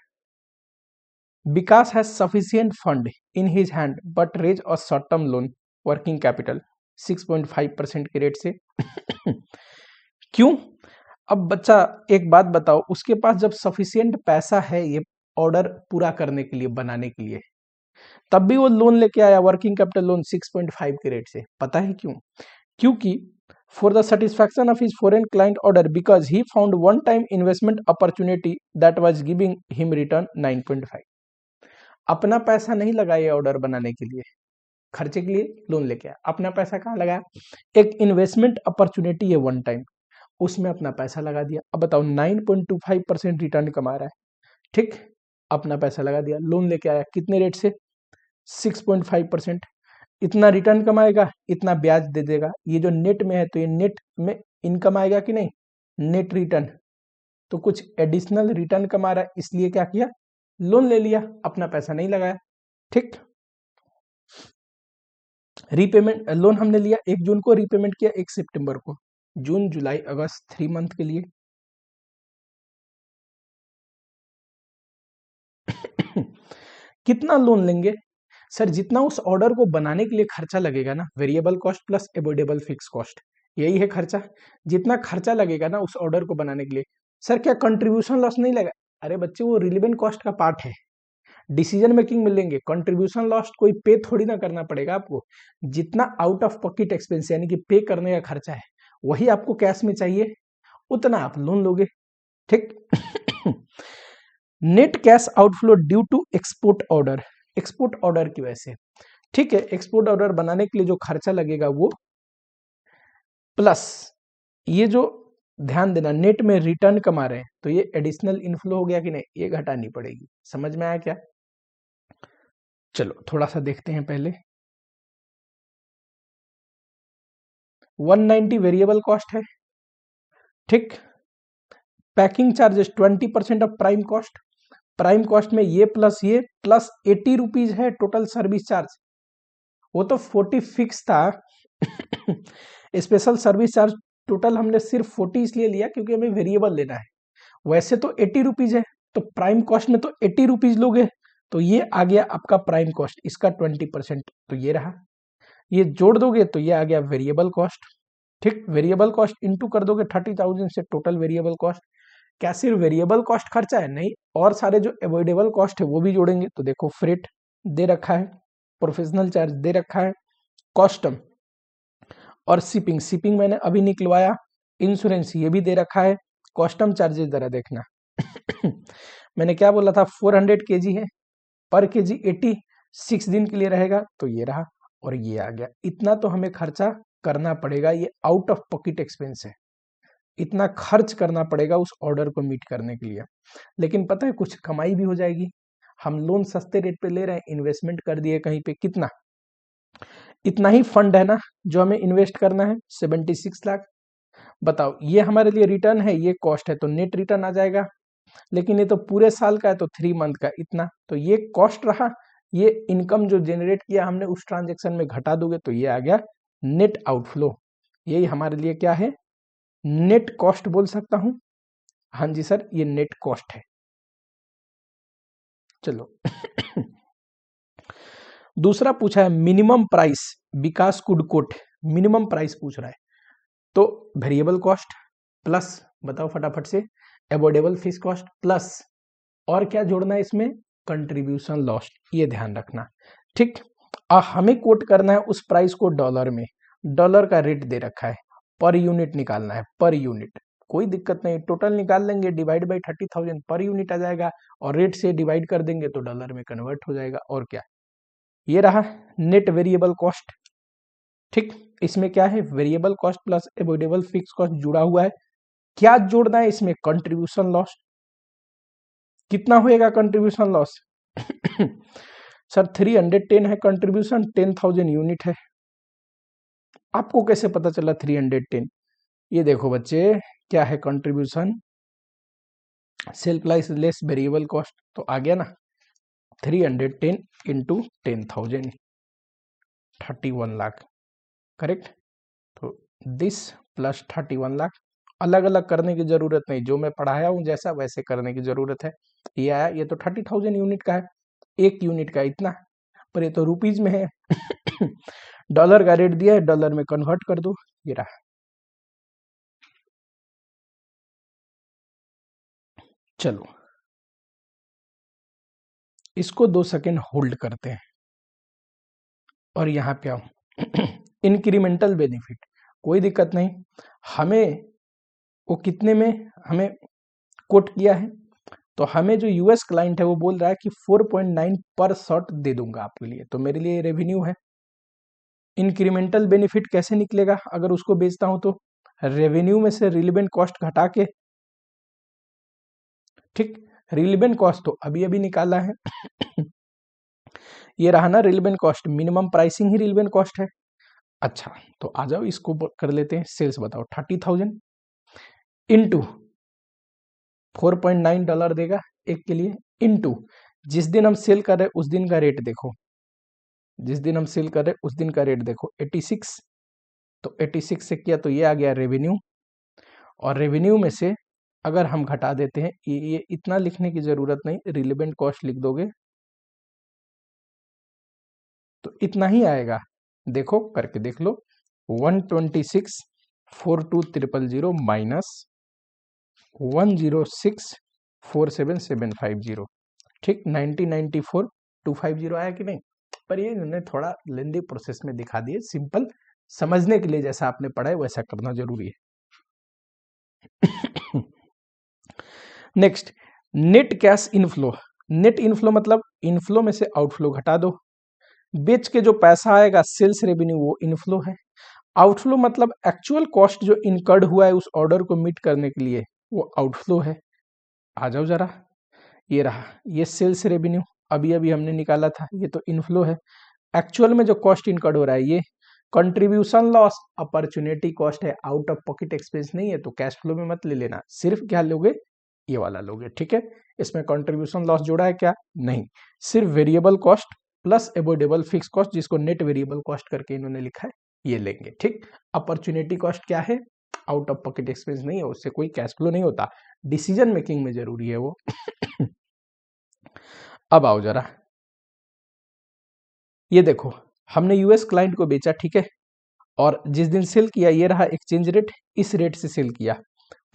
Vikas has sufficient fund in his hand but raise a short term loan working capital 6.5% के रेट से। क्यों? अब बच्चा एक बात बताओ, उसके पास जब सफिशिएंट पैसा है ये ऑर्डर पूरा करने के लिए, बनाने के लिए, तब भी वो लोन लेके आया वर्किंग कैपिटल लोन 6.5 के रेट से। पता है क्यों? क्योंकि for the satisfaction of his foreign client order because he found one time investment opportunity that was giving him return 9.5। अपना पैसा नहीं लगाया ऑर्डर बनाने के लिए, खर्चे के लिए लोन लेके आया, अपना पैसा कहाँ लगाया? एक इन्वेस्टमेंट अपॉर्चुनिटी है वन टाइम, उसमें अपना पैसा लगा दिया। अब बताओ 9.25% रिटर्न कमा रहा है, ठीक, अपना पैसा लगा दिया, लोन लेके आया, कितने रेट से? 6.5%। इतना रिटर्न कमाएगा, इतना ब्याज दे देगा। ये जो नेट में है तो ये नेट में इनकम आएगा कि नहीं? Net return. तो कुछ एडिशनल रिटर्न कमा रहा है, इसलिए क्या किया? लोन ले लिया, अपना पैसा नहीं लगाया। ठीक, रीपेमेंट लोन हमने लिया 1 जून को, रीपेमेंट किया 1 सितंबर को, जून जुलाई अगस्त 3 मंथ के लिए। कितना लोन लेंगे? सर जितना उस ऑर्डर को बनाने के लिए खर्चा लगेगा ना, variable cost plus avoidable fix cost, यही है खर्चा। जितना खर्चा लगेगा ना उस ऑर्डर को बनाने के लिए, सर क्या कंट्रीब्यूशन लॉस नहीं लगा? अरे बच्चे वो रिलेवेंट कॉस्ट का पार्ट है, डिसीजन मेकिंग में लेंगे। कंट्रीब्यूशन लॉस कोई पे थोड़ी ना करना पड़ेगा आपको। जितना आउट ऑफ पॉकेट एक्सपेंस यानी कि पे करने का खर्चा है वही आपको कैश में चाहिए, उतना आप लोन लोगे। ठीक। Net cash outflow due to export order, export order की वजह से, ठीक है, एक्सपोर्ट ऑर्डर बनाने के लिए जो खर्चा लगेगा वो, प्लस ये जो ध्यान देना नेट में रिटर्न कमा रहे हैं तो ये एडिशनल इनफ्लो हो गया कि नहीं, ये घटानी पड़ेगी। समझ में आया क्या? चलो थोड़ा सा देखते हैं पहले। 190 वेरिएबल कॉस्ट है, ठीक। Packing charges 20% of prime cost, prime cost में ये प्लस 80 रुपीज है टोटल सर्विस चार्ज। वो तो 40 फिक्स था। स्पेशल सर्विस चार्ज टोटल हमने सिर्फ 40 इसलिए लिया क्योंकि हमें वेरिएबल लेना है। वैसे तो 80 रुपीज है, तो प्राइम कॉस्ट में तो 80 रुपीज लोगे, तो ये आ गया आपका प्राइम कॉस्ट, इसका 20% तो ये रहा। ये जोड़ दोगे तो ये आ गया वेरिएबल कॉस्ट, ठीक। वेरिएबल कॉस्ट इंटू कर दोगे 30,000 से टोटल वेरिएबल कॉस्ट। क्या सिर्फ वेरिएबल कॉस्ट खर्चा है? नहीं, और सारे जो अवॉइडेबल कॉस्ट है वो भी जोड़ेंगे। तो देखो फ्रेट दे रखा है, प्रोफेशनल चार्ज दे रखा है, कस्टम और शिपिंग, शिपिंग मैंने अभी निकलवाया, इंश्योरेंस ये भी दे रखा है, कस्टम चार्जेस जरा देखना। मैंने क्या बोला था, 400 kg है, पर केजी 80, 6 दिन के लिए रहेगा, तो ये रहा और ये आ गया। इतना तो हमें खर्चा करना पड़ेगा, ये आउट ऑफ पॉकेट एक्सपेंस है, इतना खर्च करना पड़ेगा उस ऑर्डर को मीट करने के लिए। लेकिन पता है कुछ कमाई भी हो जाएगी। हम लोन सस्ते रेट पे ले रहे हैं, इन्वेस्टमेंट कर दिए कहीं पे, कितना, इतना ही फंड है ना जो हमें इन्वेस्ट करना है, 76 लाख। बताओ ये हमारे लिए रिटर्न है, ये कॉस्ट है, तो नेट रिटर्न आ जाएगा। लेकिन ये तो पूरे साल का है, तो 3 मंथ का इतना, तो ये कॉस्ट रहा। ये इनकम जो जनरेट किया हमने उस ट्रांजेक्शन में घटा दोगे तो ये आ गया नेट आउटफ्लो। यही हमारे लिए क्या है, नेट कॉस्ट बोल सकता हूं। हाँ जी सर, ये नेट कॉस्ट है। चलो। दूसरा पूछा है minimum price, Vikas could quote minimum price पूछ रहा है। तो वेरिएबल कॉस्ट प्लस, बताओ फटाफट से, अवॉइडेबल फिक्स कॉस्ट प्लस, और क्या जोड़ना है इसमें, कंट्रीब्यूशन लॉस, ये ध्यान रखना, ठीक। हमें कोट करना है उस प्राइस को डॉलर में, डॉलर का रेट दे रखा है, पर यूनिट निकालना है, पर यूनिट। कोई दिक्कत नहीं, टोटल निकाल लेंगे, डिवाइड बाई 30,000 पर यूनिट आ जाएगा और रेट से डिवाइड कर देंगे तो डॉलर में कन्वर्ट हो जाएगा। और क्या, ये रहा नेट वेरिएबल कॉस्ट। ठीक, इसमें क्या है, variable cost plus avoidable fix cost जुड़ा हुआ है। क्या जोड़ना है इसमें, कंट्रीब्यूशन लॉस। कितना होएगा कंट्रीब्यूशन लॉस सर 310 है कंट्रीब्यूशन, 10,000 यूनिट है। आपको कैसे पता चला 310? ये देखो बच्चे, क्या है contribution, sale price less variable cost, तो आ गया ना 310 इंटू 10,000, 31 लाख, करेक्ट। तो दिस प्लस 31 लाख, अलग अलग करने की जरूरत नहीं, जो मैं पढ़ाया हूं जैसा वैसे करने की जरूरत है। ये आया, ये तो 30,000 यूनिट का है, एक यूनिट का इतना, पर ये तो रुपीज में है डॉलर का रेट दिया है, डॉलर में कन्वर्ट कर दो, ये रहा। चलो इसको 2 सेकेंड होल्ड करते हैं और यहां पे आओ इंक्रीमेंटल बेनिफिट, कोई दिक्कत नहीं, हमें वो कितने में हमें कोट किया है, तो हमें जो यूएस क्लाइंट है वो बोल रहा है कि 4.9 पर शॉट दे दूंगा आपके लिए, तो मेरे लिए रेवेन्यू है। इंक्रीमेंटल बेनिफिट कैसे निकलेगा, अगर उसको बेचता हूं तो रेवेन्यू में से रिलेवेंट कॉस्ट घटा के, ठीक, रिलेवेंट कॉस्ट तो अभी अभी निकाला है ये रहा ना रिलेवेंट कॉस्ट, मिनिमम प्राइसिंग ही रिलेवेंट कॉस्ट है। अच्छा, तो आ जाओ इसको कर लेते हैं, सेल्स बताओ 30,000 इंटू 4.9 डॉलर देगा एक के लिए, इंटू जिस दिन हम सेल कर रहे हैं उस दिन का रेट देखो, जिस दिन हम सेल कर रहे हैं उस दिन का रेट देखो 86, तो 86 से किया तो ये आ गया रेवेन्यू, और रेवेन्यू में से अगर हम घटा देते हैं, ये इतना लिखने की जरूरत नहीं, रिलेवेंट कॉस्ट लिख दोगे तो इतना ही आएगा, देखो करके देख लो, 126,42,000 माइनस 106,47,750, ठीक, 19,94,250 आया कि नहीं। पर ये इन्होंने थोड़ा लेंदी प्रोसेस में दिखा दिए, सिंपल समझने के लिए जैसा आपने पढ़ा है वैसा करना जरूरी है next, net cash inflow. Net inflow मतलब इनफ्लो में से आउटफ्लो घटा दो, बेच के जो पैसा आएगा सेल्स रेवेन्यू वो इनफ्लो है, आउटफ्लो मतलब एक्चुअल कॉस्ट जो इनकर्ड हुआ है उस ऑर्डर को मीट करने के लिए वो आउटफ्लो है। आ जाओ जरा, ये रहा, ये सेल्स रेवेन्यू अभी अभी हमने निकाला था, ये तो इनफ्लो है। एक्चुअल में जो कॉस्ट इनकर्ड हो रहा है ये कंट्रीब्यूशन लॉस, अपॉर्चुनिटी कॉस्ट है, आउट ऑफ पॉकेट एक्सपेंस नहीं है, तो कैश फ्लो में मत ले लेना, सिर्फ क्या लोगे, ये वाला लोगे, ठीक है। इसमें कंट्रीब्यूशन लॉस जोड़ा है क्या, नहीं, सिर्फ variable cost plus avoidable fix cost, जिसको नेट वेरिएबल कॉस्ट करके इन्होंने लिखा है, ये लेंगे, ठीक। अपॉर्चुनिटी कॉस्ट क्या है, आउट ऑफ पॉकेट एक्सपेंस नहीं है, उससे कोई कैश फ्लो नहीं होता, डिसीजन मेकिंग में जरूरी है वो अब आओ जरा, ये देखो, हमने यूएस क्लाइंट को बेचा, ठीक है, और जिस दिन सेल किया ये रहा एक्सचेंज रेट, इस रेट से सेल किया।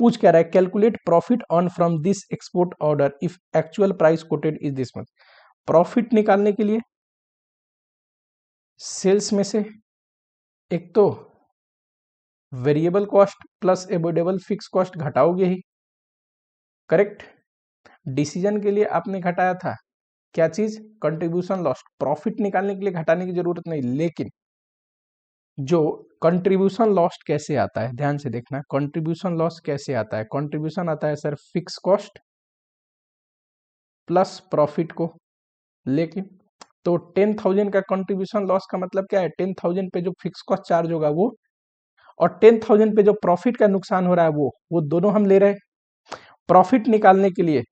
पूछ क्या रहा है, calculate profit on from this export order if actual price quoted is this much. Profit निकालने के लिए सेल्स में से एक तो variable cost plus avoidable fix cost घटाओगे ही, करेक्ट। डिसीजन के लिए आपने घटाया था क्या चीज, कंट्रीब्यूशन लॉस, प्रॉफिट निकालने के लिए घटाने की जरूरत नहीं, लेकिन जो कंट्रीब्यूशन लॉस कैसे आता है, ध्यान से देखना, कंट्रीब्यूशन लॉस कैसे आता है, कंट्रीब्यूशन आता है sir fix cost plus profit को, लेकिन तो 10,000 का कंट्रीब्यूशन लॉस का मतलब क्या है, 10,000 पे जो फिक्स कॉस्ट चार्ज होगा वो, और 10,000 पे जो प्रॉफिट का नुकसान हो रहा है वो दोनों हम ले रहे हैं। प्रॉफिट निकालने के लिए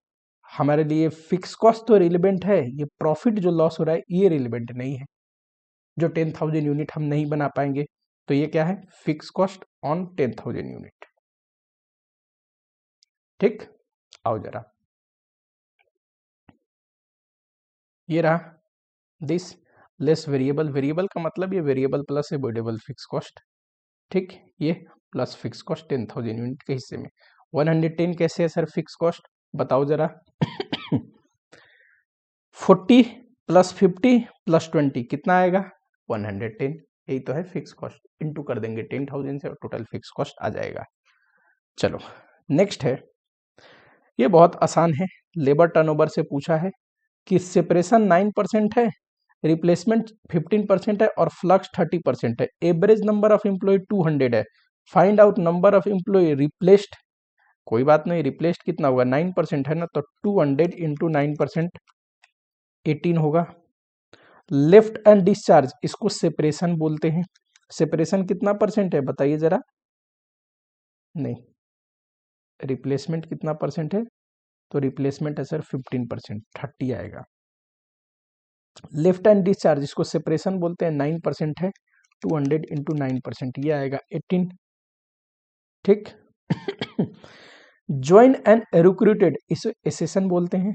हमारे लिए फिक्स कॉस्ट तो रिलेवेंट है, ये प्रॉफिट जो लॉस हो रहा है ये रिलेवेंट नहीं है, जो 10,000 यूनिट हम नहीं बना पाएंगे, तो ये क्या है, फिक्स कॉस्ट ऑन 10,000 यूनिट, ठीक। आओ जरा, ये रहा दिस लेस वेरिएबल, वेरिएबल का मतलब ये variable plus avoidable fix cost, ठीक, ये प्लस फिक्स कॉस्ट 10,000 यूनिट के हिस्से में। 110 कैसे है सर फिक्स कॉस्ट, बताओ जरा 40 प्लस 50 प्लस 20 कितना आएगा, 110, यही तो है फिक्स कॉस्ट, इनटू कर देंगे 10,000 से और टोटल फिक्स कॉस्ट आ जाएगा। चलो नेक्स्ट है, ये बहुत आसान है, लेबर टर्नओवर से पूछा है कि सेपरेशन 9% है, रिप्लेसमेंट 15% है और फ्लक्स 30% है, एवरेज नंबर ऑफ एम्प्लॉय 200 है, find out number of employ replaced, कोई बात नहीं, रिप्लेस्ड कितना होगा 9% है ना, तो 200 इंटू 9% 18 होगा। लेफ्ट एंड डिस्चार्ज, इसको सेपरेशन बोलते हैं, सेपरेशन कितना परसेंट है बताइए जरा, नहीं, रिप्लेसमेंट कितना परसेंट है, तो रिप्लेसमेंट है सर 15%, 30 आएगा। लेफ्ट हैंड डिस्चार्ज, इसको सेपरेशन बोलते हैं, 9% है, 200 इंटू 9%, ये आएगा 18, ठीक। ज्वाइन एंड रिक्रूटेड, इसे एसेशन बोलते हैं,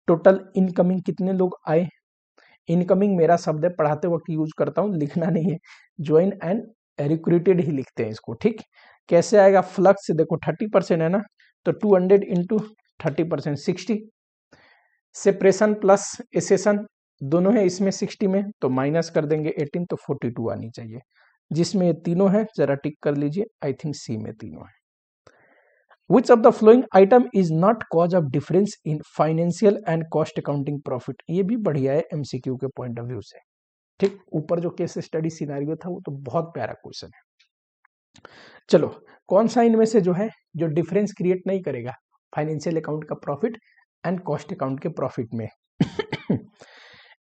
टोटल इनकमिंग कितने लोग आए, इनकमिंग मेरा शब्द है, पढ़ाते वक्त यूज करता हूं, लिखना नहीं है, ज्वाइन एंड रिक्रूटेड ही लिखते हैं इसको, ठीक। कैसे आएगा, फ्लक्स देखो 30% है ना, तो 200 इंटू 30% 60, सेपरेशन प्लस एसेशन दोनों है इसमें 60 में, तो माइनस कर देंगे 18, तो 42 आनी चाहिए। जिसमें ये तीनों है जरा टिक कर लीजिए, आई थिंक सी में तीनों है। Which of the following item is not cause of difference in financial and cost accounting profit, ये भी बढ़िया है एमसीक्यू के पॉइंट ऑफ व्यू से, ठीक। ऊपर जो केस स्टडी सिनेरियो था वो तो बहुत प्यारा क्वेश्चन है। चलो, कौन सा इनमें से जो है जो डिफरेंस क्रिएट नहीं करेगा फाइनेंशियल अकाउंट का प्रॉफिट एंड कॉस्ट अकाउंट के प्रॉफिट में।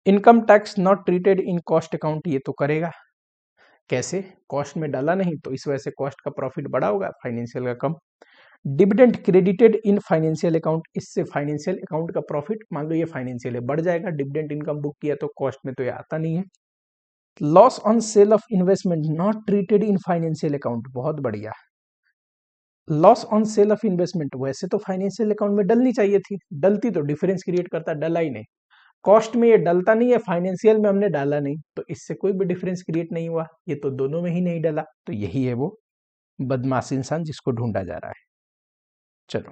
Income tax not treated in cost account, ये तो करेगा, कैसे, कॉस्ट में डाला नहीं तो इस वजह से कॉस्ट का प्रॉफिट बड़ा होगा, फाइनेंशियल का कम। Dividend credited in financial account, इससे फाइनेंशियल अकाउंट का प्रॉफिट, मान लो ये फाइनेंशियल है, बढ़ जाएगा, डिविडेंड इनकम बुक किया तो कॉस्ट में तो ये आता नहीं है। Loss on sale of investment not treated in financial account, बहुत बढ़िया। Loss on sale of investment वैसे तो फाइनेंशियल अकाउंट में डलनी चाहिए थी, डलती तो डिफरेंस क्रिएट करता, डला ही नहीं, कॉस्ट में ये डलता नहीं है, फाइनेंशियल में हमने डाला नहीं, तो इससे कोई भी डिफरेंस क्रिएट नहीं हुआ, ये तो दोनों में ही नहीं डला, तो यही है वो बदमाश इंसान जिसको ढूंढा जा रहा है। चलो,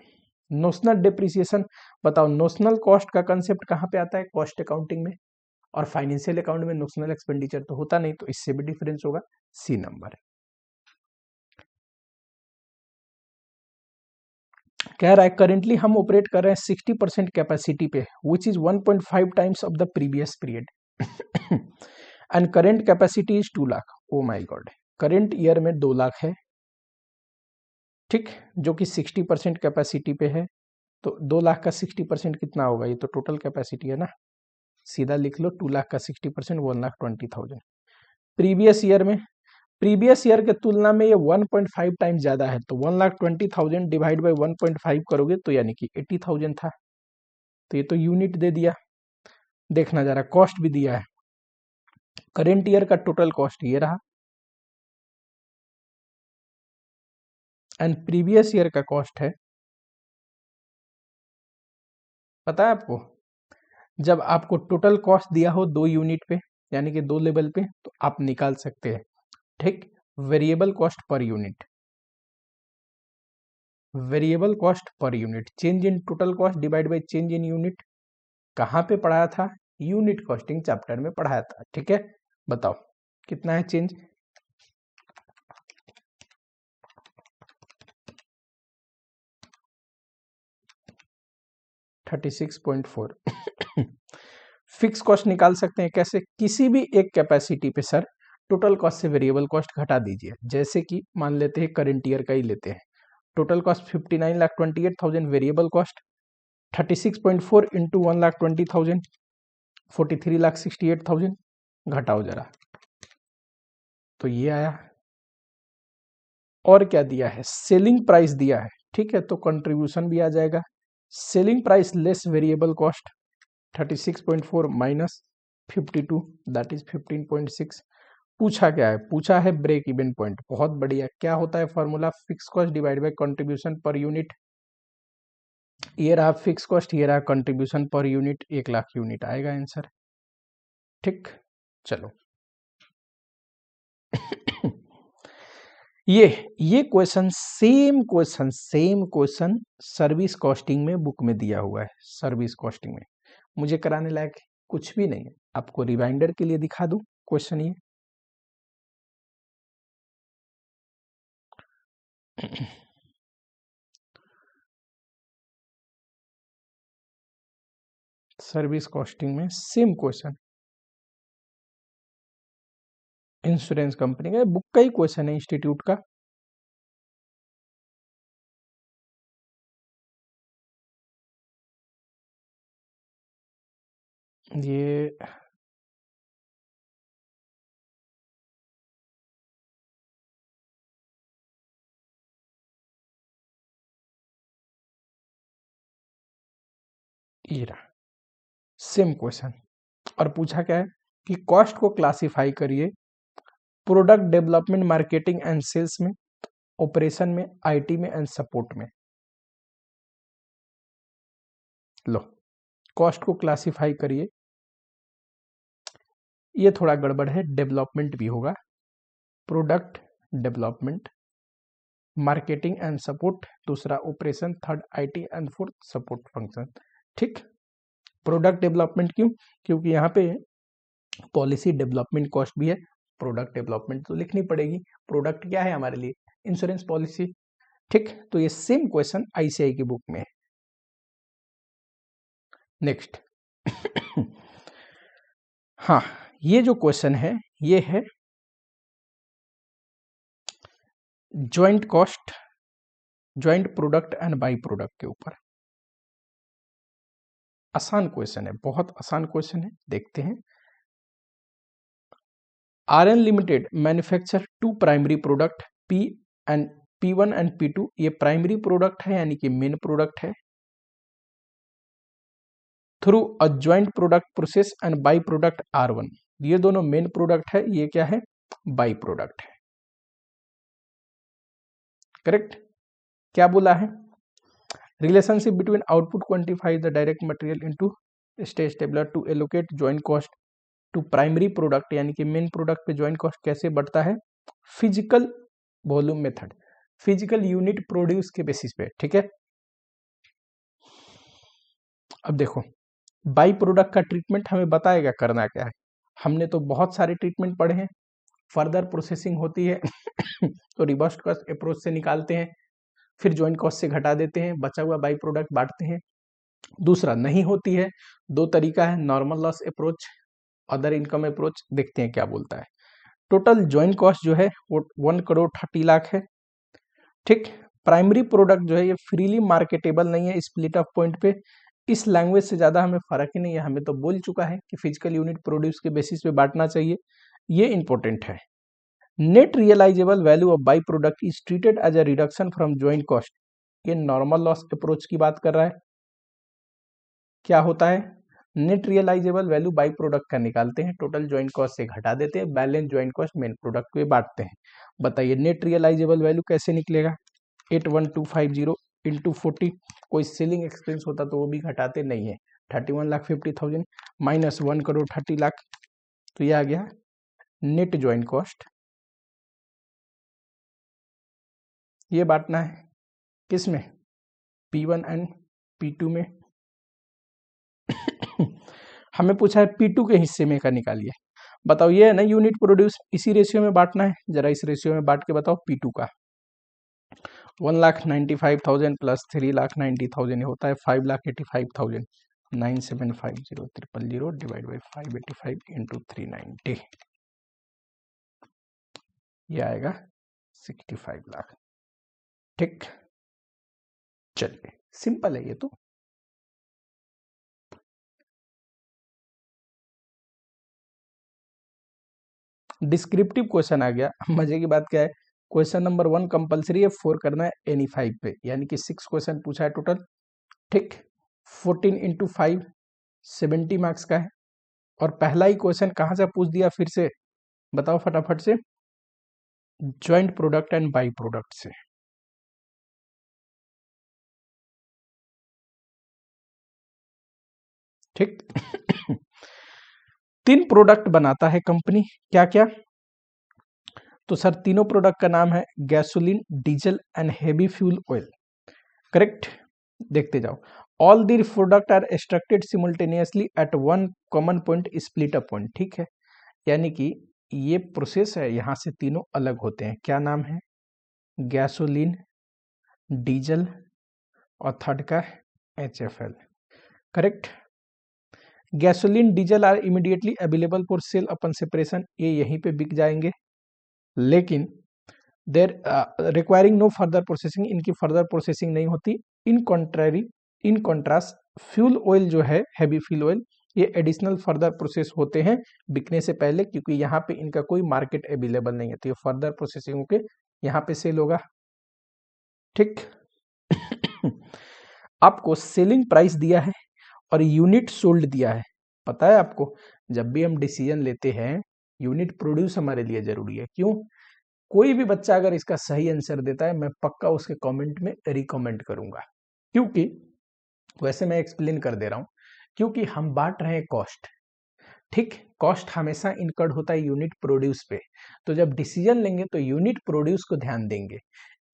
नोशनल डिप्रिसिएशन, बताओ नोशनल कॉस्ट का कंसेप्ट कहाँ पे आता है, कॉस्ट अकाउंटिंग में, और फाइनेंशियल अकाउंट में नोशनल एक्सपेंडिचर तो होता नहीं, तो इससे भी डिफरेंस होगा, सी नंबर। कह रहा है करेंटली हम ऑपरेट कर रहे हैं 60% कैपेसिटी पे, which is 1.5 times of the previous period, and current capacity is 2 lakh, oh my God, current year में 2 लाख है, ठीक, जो कि 60% कैपेसिटी पे है, तो 2 लाख का 60% कितना होगा, ये तो टोटल कैपेसिटी है ना, सीधा लिख लो, 2 लाख का 60% 1,20,000। प्रीवियस ईयर में, प्रीवियस ईयर के तुलना में ये 1.5 टाइम ज्यादा है, तो 1,20,000 डिवाइड बाई 1.5 करोगे तो यानी कि 80,000 था, तो ये तो यूनिट दे दिया, देखना जा रहा है, कॉस्ट भी दिया है, करेंट ईयर का टोटल कॉस्ट ये रहा, एंड प्रीवियस ईयर का कॉस्ट है, पता है आपको, जब आपको टोटल कॉस्ट दिया हो 2 यूनिट पे, यानी कि 2 लेवल पे, तो आप निकाल सकते हैं, ठीक, variable cost per unit, variable cost per unit, change in total cost divide by change in unit, कहाँ पे पढ़ाया था, यूनिट कॉस्टिंग चैप्टर में पढ़ाया था, ठीक है। बताओ कितना है चेंज, $36.4। फिक्स कॉस्ट निकाल सकते हैं कैसे, किसी भी एक कैपेसिटी पे सर टोटल कॉस्ट से वेरिएबल कॉस्ट घटा दीजिए, जैसे कि मान लेते हैं करंट ईयर का ही लेते हैं, total cost 59,28,000, variable cost 36.4 into 1,20,000, 43,68,000, घटाओ जरा, तो ये आया। और क्या दिया है, सेलिंग प्राइस दिया है, ठीक है, तो कंट्रीब्यूशन भी आ जाएगा, selling price less variable cost 36.4 minus 52, that is 15.6। पूछा क्या है, पूछा है ब्रेक इवन पॉइंट, बहुत बढ़िया, क्या होता है formula, fix cost divide by contribution per unit, ये रहा फिक्स कॉस्ट, ये रहा contribution per unit, 1 lakh unit आएगा आंसर, ठीक। चलो, ये question same question service costing में बुक में दिया हुआ है, सर्विस कॉस्टिंग में, मुझे कराने लायक कुछ भी नहीं है, आपको रिमाइंडर के लिए दिखा दूं क्वेश्चन ये। सर्विस कॉस्टिंग में सेम क्वेश्चन, इंश्योरेंस कंपनी का बुक का ही क्वेश्चन है, इंस्टीट्यूट का। ये रहा सेम क्वेश्चन, और पूछा क्या है कि कॉस्ट को क्लासिफाई करिए product development, marketing and sales में, ऑपरेशन में, आईटी में एंड सपोर्ट में। लो, कॉस्ट को क्लासिफाई करिए, ये थोड़ा गड़बड़ है, डेवलपमेंट भी होगा, product development, marketing and support, दूसरा operation, third IT and fourth support function. ठीक, प्रोडक्ट डेवलपमेंट क्यों? क्योंकि यहाँ पे पॉलिसी डेवलपमेंट कॉस्ट भी है, प्रोडक्ट डेवलपमेंट तो लिखनी पड़ेगी। प्रोडक्ट क्या है हमारे लिए? Insurance policy. ठीक, तो ये सेम क्वेश्चन आईसीआई की बुक में है। नेक्स्ट हाँ, ये जो क्वेश्चन है ये है joint cost, joint product and by product के ऊपर। आसान क्वेश्चन है, बहुत आसान क्वेश्चन है, देखते हैं। RN limited manufacture two primary product P1 and P2, ये प्राइमरी प्रोडक्ट है यानी कि मेन प्रोडक्ट है। Through a joint product process and by product R1, ये दोनों मेन प्रोडक्ट है, ये क्या है? बाई प्रोडक्ट है। करेक्ट। क्या बोला है? Relationship between output quantify the direct material into stage tabular to allocate joint cost to primary product, यानी कि मेन प्रोडक्ट पे ज्वाइंट कॉस्ट कैसे बढ़ता है? Physical volume method, physical unit produce के बेसिस पे। ठीक है, अब देखो बाई प्रोडक्ट का ट्रीटमेंट हमें बताएगा करना क्या है। हमने तो बहुत सारे ट्रीटमेंट पढ़े हैं। फर्दर प्रोसेसिंग होती है तो रिवर्स कॉस्ट अप्रोच से निकालते हैं, फिर ज्वाइंट कॉस्ट से घटा देते हैं, बचा हुआ बाई प्रोडक्ट बांटते हैं। दूसरा नहीं होती है, दो तरीका है, normal loss approach, other income approach. देखते हैं क्या बोलता है। टोटल ज्वाइंट कॉस्ट जो है वो 1,30,00,000 है। ठीक, प्राइमरी प्रोडक्ट जो है ये फ्रीली मार्केटेबल नहीं है स्प्लिट ऑफ पॉइंट पे। इस लैंग्वेज से ज्यादा हमें फर्क ही नहीं है, हमें तो बोल चुका है कि फिजिकल यूनिट प्रोड्यूस के बेसिस पे बांटना चाहिए, ये इंपॉर्टेंट है। Net realisable value of by product is treated as a reduction from joint cost, ये नॉर्मल लॉस अप्रोच की बात कर रहा है। क्या होता है? Net realisable value by product का निकालते हैं, टोटल ज्वाइंट कॉस्ट से घटा देते हैं, balance joint cost main product पे बांटते हैं। बताइए नेट रियलाइजेबल वैल्यू कैसे निकलेगा? 81250 इंटू 40, कोई सेलिंग एक्सपेंस होता तो वो भी घटाते नहीं है, 31,50,000 माइनस 1,30,00,000, तो ये आ गया नेट ज्वाइंट कॉस्ट। ये बांटना है किस में? P1 एंड P2 में हमें पूछा है P2 के हिस्से में का निकालिए। बताओ, ये है ना यूनिट प्रोड्यूस, इसी रेशियो में बांटना है। जरा इस रेशियो में बांट के बताओ P2 का। 1,95,000 प्लस 3,90,000 होता है 5,85,000, 975,000 डिवाइड बाई 585 इंटू 390, ये आएगा 65 लाख। ठीक, चलिए सिंपल है ये तो। डिस्क्रिप्टिव क्वेश्चन आ गया। मजे की बात क्या है, क्वेश्चन नंबर 1 कंपलसरी है, 4 करना है एनी 5 पे, यानी कि 6 क्वेश्चन पूछा है टोटल। ठीक, 14 इंटू 5 70 मार्क्स का है। और पहला ही क्वेश्चन कहां से पूछ दिया फिर से, बताओ फटाफट से? Joint product and by product से। ठीक तीन प्रोडक्ट बनाता है कंपनी, क्या क्या? तो सर तीनों प्रोडक्ट का नाम है gasoline, diesel and heavy fuel oil. Correct, देखते जाओ। All the product are extracted simultaneously at one common point split up point. ठीक है, यानी कि ये प्रोसेस है, यहां से तीनों अलग होते हैं। क्या नाम है? गैसोलीन, डीजल और थर्ड का HFL। Correct, gasoline diesel are immediately available for sale upon separation, ये यहीं पे बिक जाएंगे, लेकिन there requiring no further processing, इनकी फर्दर प्रोसेसिंग नहीं होती। इन कॉन्ट्रास्ट फ्यूल ऑयल जो है, हैवी फ्यूल ऑयल, ये एडिशनल फर्दर प्रोसेस होते हैं बिकने से पहले, क्योंकि यहाँ पे इनका कोई मार्केट अवेलेबल नहीं है, तो ये फर्दर प्रोसेसिंग होके यहाँ पे सेल होगा। ठीक आपको सेलिंग प्राइस दिया है और यूनिट सोल्ड दिया है। पता है आपको, जब भी हम डिसीजन लेते हैं यूनिट प्रोड्यूस हमारे लिए जरूरी है। क्यों? कोई भी बच्चा अगर इसका सही आंसर देता है, मैं पक्का उसके कमेंट में रिकमेंड करूंगा, क्योंकि वैसे मैं एक्सप्लेन कर दे रहा हूं, क्योंकि हम बांट रहे हैं कॉस्ट। ठीक, कॉस्ट हमेशा इनकर्ड होता है यूनिट प्रोड्यूस पे, तो जब डिसीजन लेंगे तो यूनिट प्रोड्यूस को ध्यान देंगे।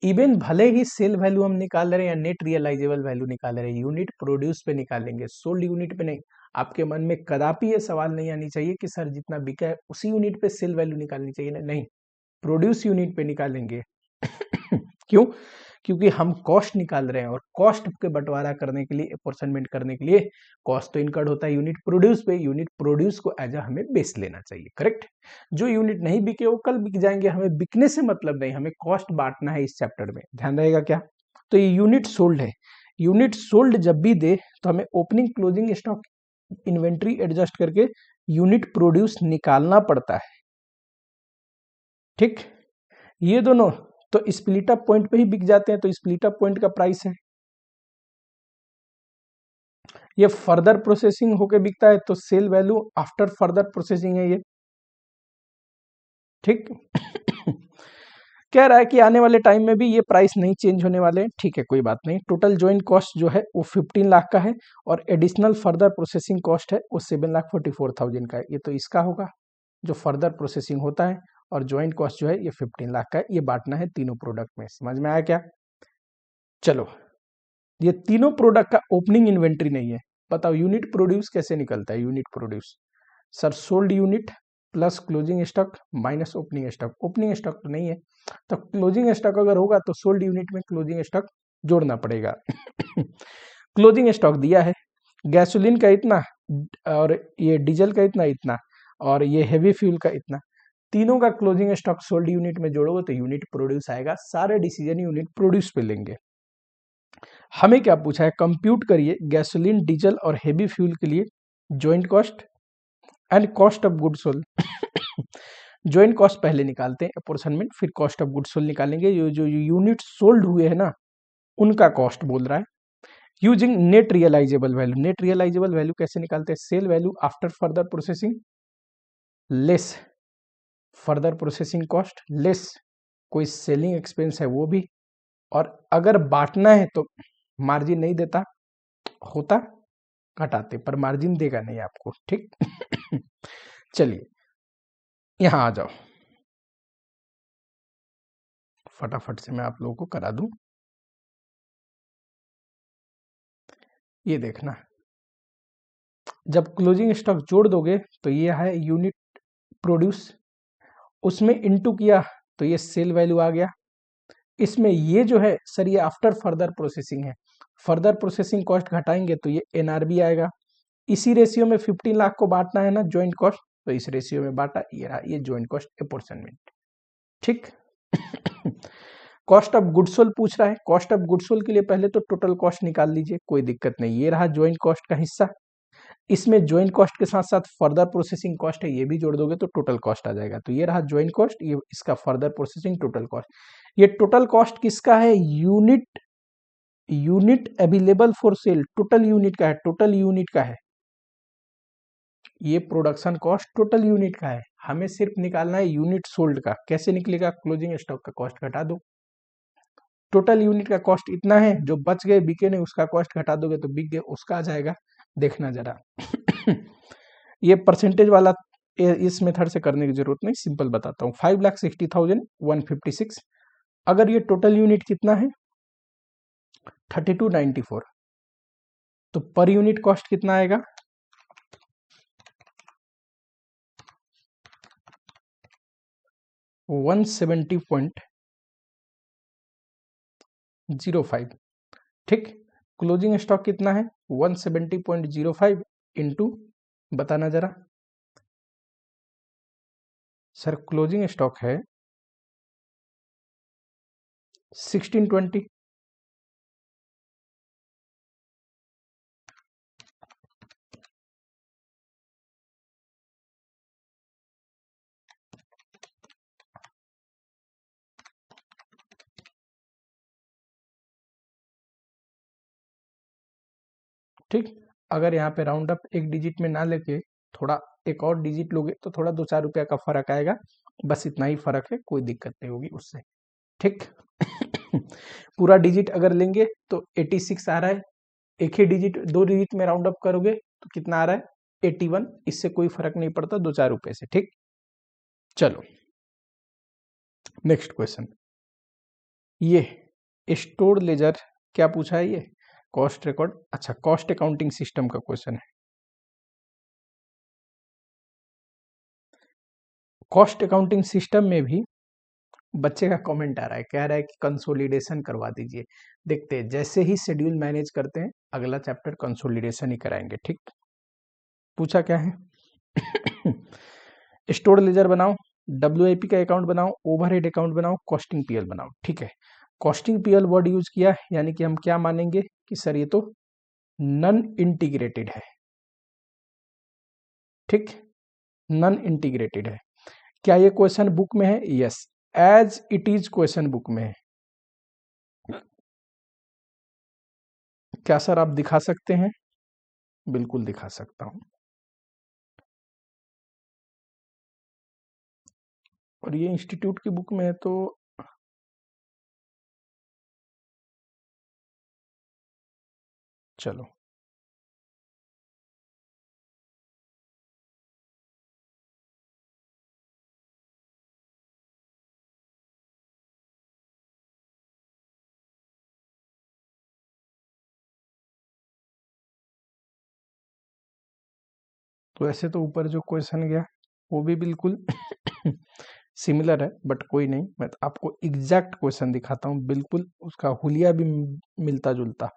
इवन भले ही सेल वैल्यू हम निकाल रहे हैं या नेट रियलाइजेबल वैल्यू निकाल रहे हैं, यूनिट प्रोड्यूस पे निकालेंगे, सोल्ड यूनिट पे नहीं। आपके मन में कदापि ये सवाल नहीं आनी चाहिए कि सर जितना बिका है उसी यूनिट पे सेल वैल्यू निकालनी चाहिए, नहीं, प्रोड्यूस यूनिट पे निकालेंगे। क्यों? क्योंकि हम कॉस्ट निकाल रहे हैं और कॉस्ट के बंटवारा करने के लिए, अपॉर्चनमेंट करने के लिए कॉस्ट तो इनकर्ड होता है यूनिट प्रोड्यूस पे, यूनिट प्रोड्यूस को एज अ हमें बेस लेना चाहिए। करेक्ट? जो यूनिट नहीं बिके वो कल बिक जाएंगे, हमें बिकने से मतलब नहीं, हमें कॉस्ट बांटना है इस चैप्टर में, ध्यान रहेगा क्या? तो ये यूनिट सोल्ड है, यूनिट सोल्ड जब भी दे तो हमें opening closing stock inventory adjust करके यूनिट प्रोड्यूस निकालना पड़ता है। ठीक, ये दोनों तो स्प्लिट अप पॉइंट पे ही बिक जाते हैं, तो स्प्लिट अप पॉइंट का प्राइस है। ये फर्दर प्रोसेसिंग होके बिकता है, तो sale value after further processing है ये। ठीक कह रहा है कि आने वाले टाइम में भी ये प्राइस नहीं चेंज होने वाले हैं। ठीक है, कोई बात नहीं। टोटल ज्वाइंट कॉस्ट जो है वो 15 लाख का है और एडिशनल फर्दर प्रोसेसिंग कॉस्ट है वो 7,44,000 का है। ये तो इसका होगा जो फर्दर प्रोसेसिंग होता है, और ज्वाइंट कॉस्ट जो है ये 15 लाख का है। ये बांटना है तीनों प्रोडक्ट में। समझ में आया क्या? चलो, ये तीनों प्रोडक्ट का ओपनिंग इन्वेंट्री नहीं है। बताओ यूनिट प्रोड्यूस कैसे निकलता है? Unit produce sir sold unit plus closing stock minus opening stock. Opening stock तो नहीं है, तो क्लोजिंग स्टॉक अगर होगा तो सोल्ड यूनिट में क्लोजिंग स्टॉक जोड़ना पड़ेगा। क्लोजिंग स्टॉक दिया है, गैसोलीन का इतना और ये डीजल का इतना इतना और ये हेवी फ्यूल का इतना, तीनों का क्लोजिंग स्टॉक सोल्ड यूनिट में जोड़ोगे तो यूनिट प्रोड्यूस आएगा। सारे डिसीजन यूनिट प्रोड्यूस पे लेंगे। हमें क्या पूछा है? कंप्यूट करिए गैसोलीन डीजल और हेवी फ्यूल के लिए joint cost and cost of goods sold. Joint cost पहले निकालते हैं अपॉर्चनमेंट, फिर कॉस्ट ऑफ गुड्स सोल्ड निकालेंगे। ये जो यूनिट सोल्ड हुए हैं ना, उनका कॉस्ट बोल रहा है। Using net realisable value. Net realisable value कैसे निकालते हैं? Sale value after further processing less further processing cost less कोई सेलिंग एक्सपेंस है वो भी, और अगर बांटना है तो मार्जिन नहीं देता होता घटाते, पर मार्जिन देगा नहीं आपको। ठीक चलिए यहां आ जाओ, फटाफट से मैं आप लोगों को करा दूं। ये देखना, जब क्लोजिंग स्टॉक जोड़ दोगे तो ये है यूनिट प्रोड्यूस, उसमें इनटू किया तो ये सेल वैल्यू आ गया। इसमें ये जो है सर ये आफ्टर फर्दर प्रोसेसिंग है, फर्दर प्रोसेसिंग कॉस्ट घटाएंगे तो ये एनआरबी आएगा। इसी रेशियो में 15 लाख को बांटना है ना ज्वाइंट कॉस्ट, तो इस रेशियो में बांटा, ये रहा ये ज्वाइंट कॉस्ट अपॉर्चनमेंट। ठीक कॉस्ट ऑफ गुड्स सोल्ड पूछ रहा है। कॉस्ट ऑफ गुड्स सोल्ड के लिए पहले तो टोटल कॉस्ट निकाल लीजिए, कोई दिक्कत नहीं। ये रहा ज्वाइंट कॉस्ट का हिस्सा, इसमें ज्वाइंट कॉस्ट के साथ साथ फर्दर प्रोसेसिंग कॉस्ट है, ये भी जोड़ दोगे तो टोटल कॉस्ट आ जाएगा। तो ये रहा ज्वाइंट कॉस्ट, ये इसका फर्दर प्रोसेसिंग टोटल कॉस्ट। ये टोटल कॉस्ट किसका है? Unit available for cell, total unit का है, टोटल यूनिट का है। ये प्रोडक्शन कॉस्ट टोटल यूनिट का है, हमें सिर्फ निकालना है यूनिट सोल्ड का। कैसे निकलेगा? क्लोजिंग स्टॉक का कॉस्ट घटा दो, टोटल यूनिट का कॉस्ट इतना है, जो बच गए बिके नहीं उसका कॉस्ट घटा दोगे तो बिक गए उसका आ जाएगा। देखना जरा ये परसेंटेज वाला इस मेथड से करने की जरूरत नहीं, सिंपल बताता हूँ। 5,60,156, अगर ये टोटल यूनिट कितना है 3294, तो पर यूनिट कॉस्ट कितना आएगा? 170.05। ठीक, क्लोजिंग स्टॉक कितना है? 170.05 इंटू बताना जरा। सर क्लोजिंग स्टॉक है 1620। ठीक, अगर यहाँ पे राउंड अप एक डिजिट में ना लेके थोड़ा एक और डिजिट लोगे तो थोड़ा 2-4 रुपया का फर्क आएगा, बस इतना ही फर्क है, कोई दिक्कत नहीं होगी उससे। ठीक। पूरा डिजिट अगर लेंगे तो 86 आ रहा है, एक ही डिजिट 2 डिजिट में राउंड अप करोगे तो कितना आ रहा है 81। इससे कोई फर्क नहीं पड़ता 2-4 रुपए से। ठीक, चलो नेक्स्ट क्वेश्चन। ये स्टोर लेजर क्या पूछा है, ये कॉस्ट रिकॉर्ड, अच्छा कॉस्ट अकाउंटिंग सिस्टम का क्वेश्चन है। कॉस्ट अकाउंटिंग सिस्टम में भी बच्चे का कमेंट आ रहा है, कह रहा है कि कंसोलिडेशन करवा दीजिए। देखते हैं, जैसे ही शेड्यूल मैनेज करते हैं अगला चैप्टर कंसोलिडेशन ही कराएंगे। ठीक, पूछा क्या है। स्टोर लेजर बनाओ, WIP का अकाउंट बनाओ, ओवरहेड अकाउंट बनाओ, कॉस्टिंग पीएल बनाओ। ठीक है, कॉस्टिंग पीएल वर्ड यूज किया, यानी कि हम क्या मानेंगे कि सर ये तो नन इंटीग्रेटेड है। ठीक, नन इंटीग्रेटेड है। क्या ये क्वेश्चन बुक में है? Yes, as it is question book में है। क्या सर आप दिखा सकते हैं? बिल्कुल दिखा सकता हूं। और ये इंस्टीट्यूट की बुक में है तो चलो तो ऐसे तो ऊपर जो क्वेश्चन गया वो भी बिल्कुल सिमिलर है, बट कोई नहीं, मैं तो आपको एग्जैक्ट क्वेश्चन दिखाता हूँ, बिल्कुल उसका हुलिया भी मिलता जुलता।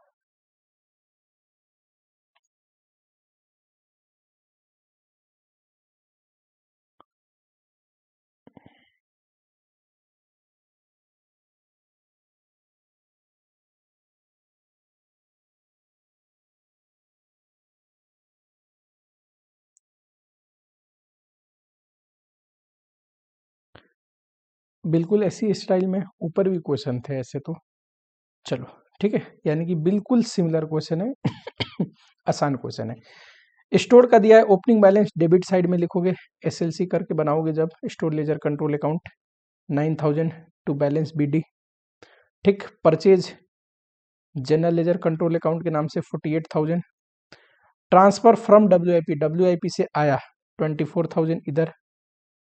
बिल्कुल ऐसी स्टाइल में ऊपर भी क्वेश्चन थे ऐसे तो। चलो ठीक है, यानी कि बिल्कुल सिमिलर क्वेश्चन है। आसान क्वेश्चन है। स्टोर का दिया है, ओपनिंग बैलेंस डेबिट साइड में लिखोगे, SLC करके बनाओगे जब store ledger control account 9000 to balance BD। ठीक, purchase general ledger control account के नाम से 48,000। ट्रांसफर फ्रॉम WIP से आया 24,000 इधर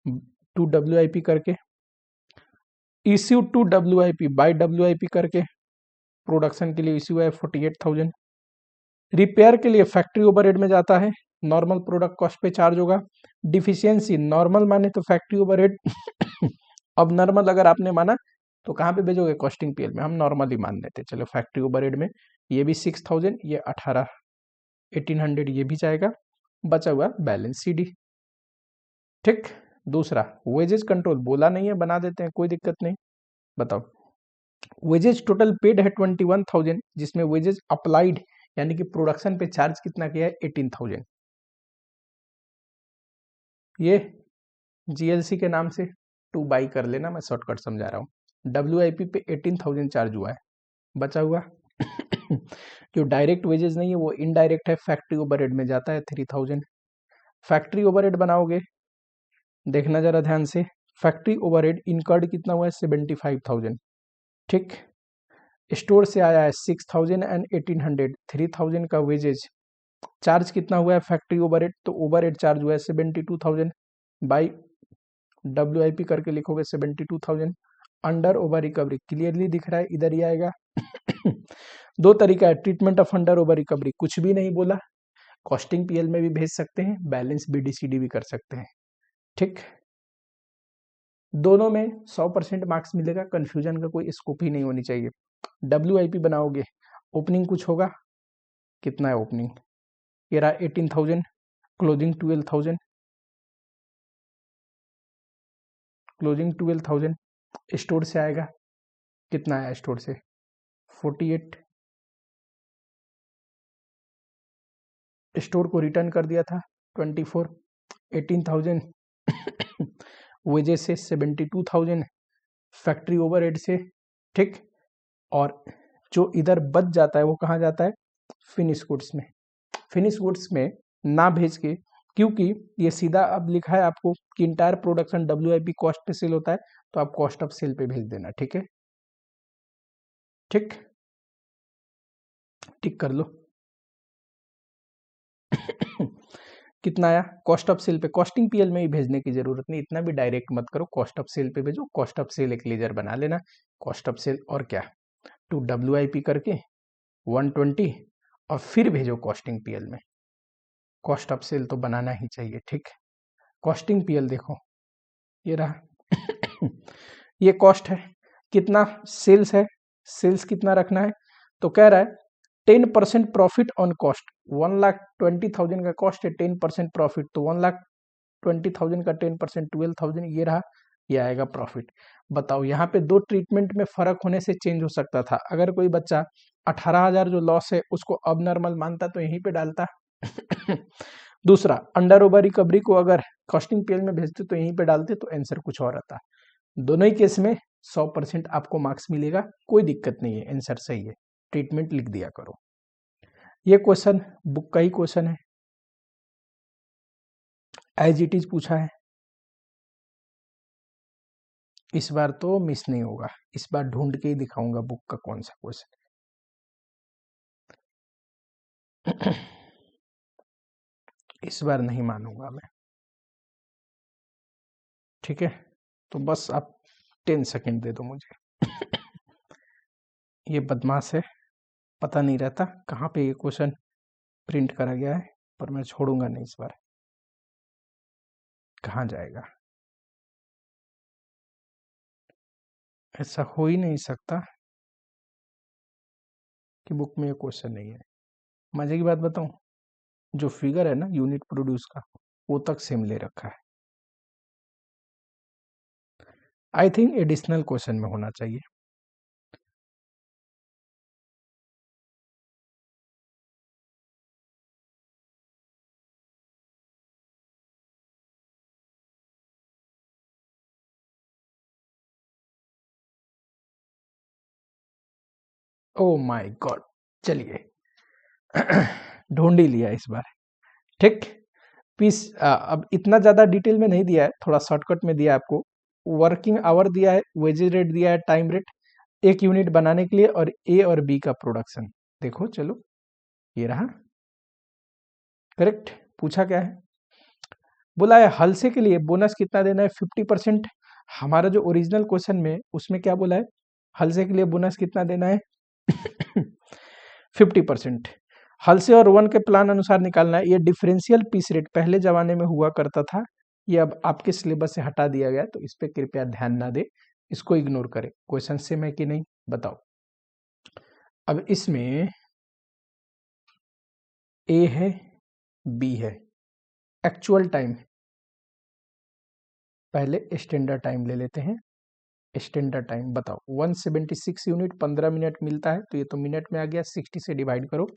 टू WIP करके, issue to WIP by WIP करके प्रोडक्शन के लिए इश्यू है 48,000। रिपेयर के लिए फैक्ट्री ओवरहेड में जाता है, नॉर्मल प्रोडक्ट कॉस्ट पे चार्ज होगा। डिफिशियंसी नॉर्मल माने तो फैक्ट्री ओवरहेड, अब नॉर्मल अगर आपने माना तो कहाँ पे भेजोगे? कॉस्टिंग पीएल में, हम नॉर्मली मान लेते। चलो फैक्ट्री ओवरहेड में ये भी 6,000, ये 1800 ये भी जाएगा, बचा हुआ बैलेंस CD। ठीक, दूसरा वेजेज कंट्रोल बोला नहीं है, बना देते हैं, कोई दिक्कत नहीं। बताओ, वेजेज टोटल पेड है 21,000, जिसमें वेजेज अप्लाइड यानी कि प्रोडक्शन पे चार्ज कितना किया है 18,000। ये GLC के नाम से 2 बाई कर लेना, मैं शॉर्टकट समझा रहा हूँ। WIP पे 18,000 चार्ज हुआ है, बचा हुआ जो डायरेक्ट वेजेस नहीं है वो इनडायरेक्ट है, फैक्ट्री ओवरहेड में जाता है 3,000। फैक्ट्री ओवरहेड बनाओगे, देखना जरा ध्यान से, फैक्ट्री ओवरहेड इनकर्ड कितना हुआ है 75,000। ठीक, स्टोर से आया है 6,000 एंड 1,800, 3,000 का वेजेज। चार्ज कितना हुआ है फैक्ट्री ओवरहेड, तो ओवरहेड चार्ज हुआ है 72,000 बाई WIP करके लिखोगे 72,000। अंडर ओवर रिकवरी क्लियरली दिख रहा है, इधर ही आएगा। दो तरीका है, treatment of under over recovery, कुछ भी नहीं बोला, कॉस्टिंग पीएल में भी भेज सकते हैं, बैलेंस BDCD भी कर सकते हैं। ठीक, दोनों में 100% मार्क्स मिलेगा, कंफ्यूजन का कोई स्कोप ही नहीं होनी चाहिए। WIP बनाओगे, ओपनिंग कुछ होगा, कितना है ओपनिंग, ये रहा 18,000, क्लोजिंग 12,000, क्लोजिंग 12,000 स्टोर से आएगा, कितना आया स्टोर से 48, स्टोर को रिटर्न कर दिया था 24, 18,000 वेजेस से 72,000 फैक्ट्री ओवरहेड से, ठीक। और जो इधर बच जाता है वो कहाँ जाता है, फिनिश गुड्स में। फिनिश गुड्स में ना भेज के, क्योंकि ये सीधा अब लिखा है आपको कि इंटायर प्रोडक्शन WIP कॉस्ट पे सेल होता है, तो आप कॉस्ट ऑफ सेल पे भेज देना, ठीक है, ठीक, टिक कर लो। कितना आया कॉस्ट ऑफ सेल पे, कॉस्टिंग PL में ही भेजने की जरूरत नहीं, इतना भी डायरेक्ट मत करो, कॉस्ट ऑफ सेल पे भेजो, कॉस्ट ऑफ सेल एक लेजर बना लेना, कॉस्ट ऑफ सेल और क्या टू WIP करके 120 और फिर भेजो कॉस्टिंग PL में, कॉस्ट ऑफ सेल तो बनाना ही चाहिए, ठीक। कॉस्टिंग PL देखो ये रहा ये कॉस्ट है, कितना सेल्स है, सेल्स कितना रखना है, तो कह रहा है 10% प्रॉफिट ऑन कॉस्ट, 1,20,000 का कॉस्ट है, 10% प्रॉफिट, तो 1,20,000 का 10% 12,000, ये रहा, ये आएगा प्रॉफिट। बताओ यहाँ पे दो ट्रीटमेंट में फर्क होने से चेंज हो सकता था, अगर कोई बच्चा 18,000 जो लॉस है उसको अब नॉर्मल मानता तो यहीं पे डालता दूसरा अंडर ओवर रिकवरी को अगर कॉस्टिंग PL में भेजते तो यहीं पे डालते, तो आंसर कुछ और आता। दोनों ही केस में 100% आपको मार्क्स मिलेगा, कोई दिक्कत नहीं है, आंसर सही है, ट्रीटमेंट लिख दिया करो। ये क्वेश्चन बुक का ही क्वेश्चन है, एज इट इज पूछा है, इस बार तो मिस नहीं होगा, इस बार ढूंढ के ही दिखाऊंगा बुक का कौन सा क्वेश्चन। इस बार नहीं मानूंगा मैं, ठीक है, तो बस आप 10 सेकेंड दे दो मुझे। ये बदमाश है, पता नहीं रहता कहाँ पे ये क्वेश्चन प्रिंट करा गया है, पर मैं छोड़ूंगा नहीं इस बार, कहाँ जाएगा, ऐसा हो ही नहीं सकता कि बुक में ये क्वेश्चन नहीं है। मजे की बात बताऊं, जो फिगर है ना यूनिट प्रोड्यूस का, वो तक सेम ले रखा है। आई थिंक एडिशनल क्वेश्चन में होना चाहिए। ओ माय गॉड, चलिए ढूंढ ही लिया इस बार, ठीक। पीस अब इतना ज्यादा डिटेल में नहीं दिया है, थोड़ा शॉर्टकट में दिया है आपको। वर्किंग आवर दिया है, वेजेज रेट दिया है, टाइम रेट, एक यूनिट बनाने के लिए, और A और B का प्रोडक्शन। देखो चलो ये रहा करेक्ट। पूछा क्या है, बोला है हलसे के लिए बोनस कितना देना है 50%। हमारा जो ओरिजिनल क्वेश्चन में उसमें क्या बोला है, हलसे के लिए बोनस कितना देना है 50%। हलसे और वन के प्लान अनुसार निकालना है। ये डिफरेंशियल पीस रेट पहले जमाने में हुआ करता था, ये अब आपके सिलेबस से हटा दिया गया, तो इस पे कृपया ध्यान ना दे, इसको इग्नोर करें। क्वेश्चन सेम है कि नहीं बताओ। अब इसमें ए है, बी है, एक्चुअल टाइम, पहले स्टैंडर्ड टाइम ले लेते हैं। स्टैंडर्ड टाइम बताओ, 176 यूनिट 15 मिनट मिलता है, तो ये तो मिनट में आ गया, 60 से डिवाइड करो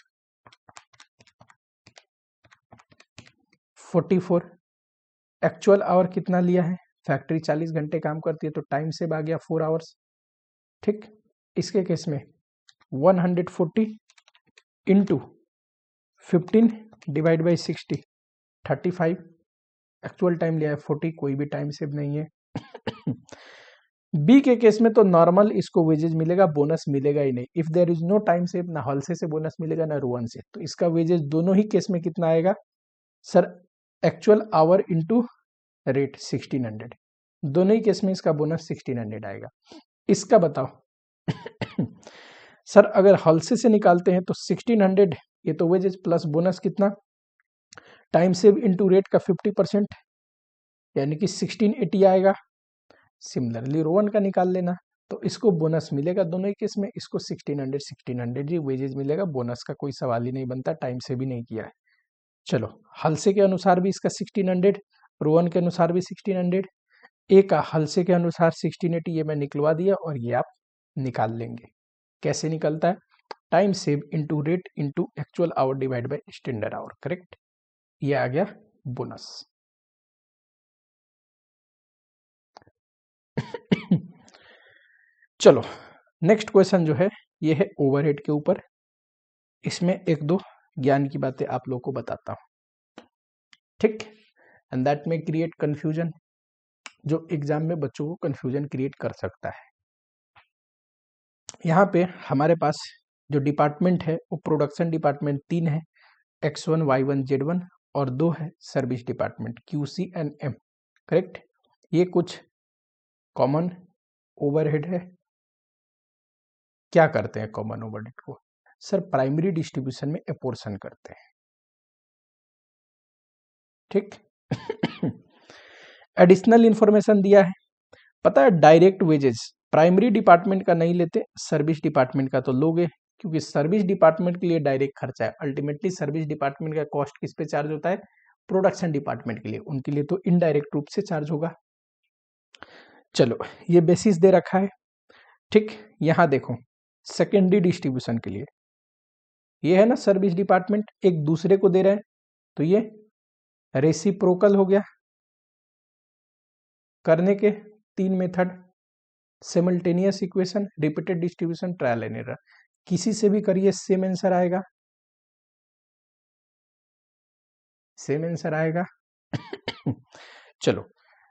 44। एक्चुअल आवर कितना लिया है, फैक्ट्री 40 घंटे काम करती है, तो टाइम से आ गया 4 आवर्स, ठीक। इसके केस में 140 into 15 divide by 60 35। Actual time लिया है 40, कोई भी टाइम सेव नहीं है। बी के केस में तो नॉर्मल इसको वेजेज मिलेगा, बोनस मिलेगा ही नहीं। If there is no time save, ना हॉलसे से बोनस मिलेगा ना रुवन से, तो इसका वेजेज दोनों ही केस में कितना आएगा sir, actual our into rate 1600, दोनों ही केस में इसका बोनस 1600 आएगा। इसका बताओ सर अगर हॉलसे से निकालते हैं तो 1600, ये तो वेजेज प्लस बोनस कितना, टाइम सेव इंटू रेट का 50%, यानी कि 1680 आएगा। सिमिलरली रोवन का निकाल लेना, तो इसको बोनस मिलेगा दोनों ही केस में, इसको 1600 1600 जी वेजेज मिलेगा, बोनस का कोई सवाल ही नहीं बनता, टाइम से भी नहीं किया है। चलो, हलसे के अनुसार भी इसका 1600, रोहन के अनुसार भी 1600, ए का हलसे के अनुसार 1680, ये मैं निकलवा दिया और ये आप निकाल लेंगे। कैसे निकलता है? Time save into rate into actual our divide by standard our, correct. ये आ गया बोनस। चलो, नेक्स्ट क्वेश्चन जो है ये है ओवरहेड के ऊपर। इसमें एक दो ज्ञान की बातें आप लोगों को बताता हूं, ठीक, एंड दैट में क्रिएट कंफ्यूजन, जो एग्जाम में बच्चों को कंफ्यूजन क्रिएट कर सकता है। यहाँ पे हमारे पास जो डिपार्टमेंट है वो प्रोडक्शन डिपार्टमेंट 3 है, X1, Y1, Z1, और 2 है service department QC and M, correct. ये कुछ कॉमन ओवरहेड है। क्या करते हैं कॉमन ओवरहेड को? सर प्राइमरी डिस्ट्रीब्यूशन में अपोर्शन करते हैं, ठीक। एडिशनल इंफॉर्मेशन दिया है, पता है डायरेक्ट वेजेस प्राइमरी डिपार्टमेंट का नहीं लेते, सर्विस डिपार्टमेंट का तो लोगे, क्योंकि सर्विस डिपार्टमेंट के लिए डायरेक्ट खर्चा है। अल्टीमेटली सर्विस डिपार्टमेंट का कॉस्ट किस पे चार्ज होता है? प्रोडक्शन डिपार्टमेंट के लिए, उनके लिए तो इनडायरेक्ट रूप से चार्ज होगा। चलो, ये बेसिस दे रखा है, ठीक। यहां देखो सेकेंडरी डिस्ट्रीब्यूशन के लिए ये है ना, सर्विस डिपार्टमेंट एक दूसरे को दे रहे हैं, तो ये रेसिप्रोकल हो गया। करने के 3 method, simultaneous equation, repeated distribution, trial and error. किसी से भी करिए सेम आंसर आएगा, सेम आंसर आएगा। चलो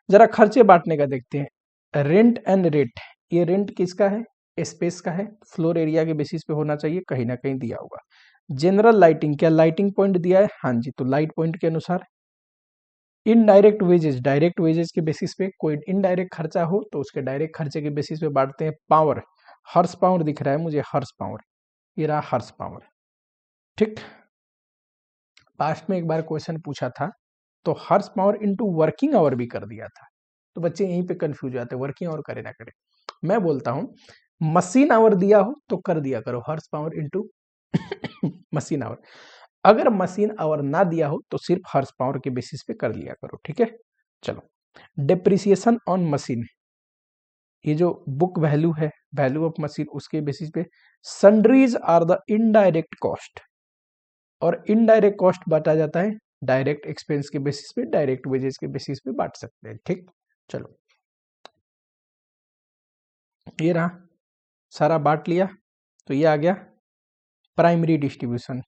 जरा खर्चे बांटने का देखते हैं। रेंट एंड रेट, ये रेंट किसका है? स्पेस का है, फ्लोर एरिया के बेसिस पे होना चाहिए, कहीं ना कहीं दिया होगा। जनरल लाइटिंग, क्या लाइटिंग पॉइंट दिया है? हाँ जी, तो लाइट पॉइंट के अनुसार। इनडायरेक्ट वेजेस, डायरेक्ट वेजेस के बेसिस पे कोई इनडायरेक्ट खर्चा हो तो उसके डायरेक्ट खर्चे के बेसिस पे बांटते हैं। पावर, हर्स पावर दिख रहा है मुझे, हर्स पावर, ये रहा हर्स पावर, ठीक। पास्ट में एक बार क्वेश्चन पूछा था तो hers power into working hour भी कर दिया था, तो बच्चे यहीं पे कंफ्यूज हो जाते हैं, वर्किंग आवर करे ना करे। मैं बोलता हूं मशीन आवर दिया हो तो कर दिया करो hers power into machine our, अगर मशीन आवर ना दिया हो तो सिर्फ हर्स पावर के बेसिस पे कर लिया करो, ठीक है। चलो, डेप्रिसिएशन ऑन मशीन, ये जो बुक वैल्यू है, वैल्यू ऑफ मशीन, उसके बेसिस पे sundries are the indirect cost, और इनडायरेक्ट कॉस्ट बांटा जाता है डायरेक्ट एक्सपेंस के बेसिस पे, डायरेक्ट वेजेस के बेसिस पे बांट सकते हैं, ठीक। चलो, ये रहा, सारा बांट लिया, तो ये आ गया प्राइमरी डिस्ट्रीब्यूशन।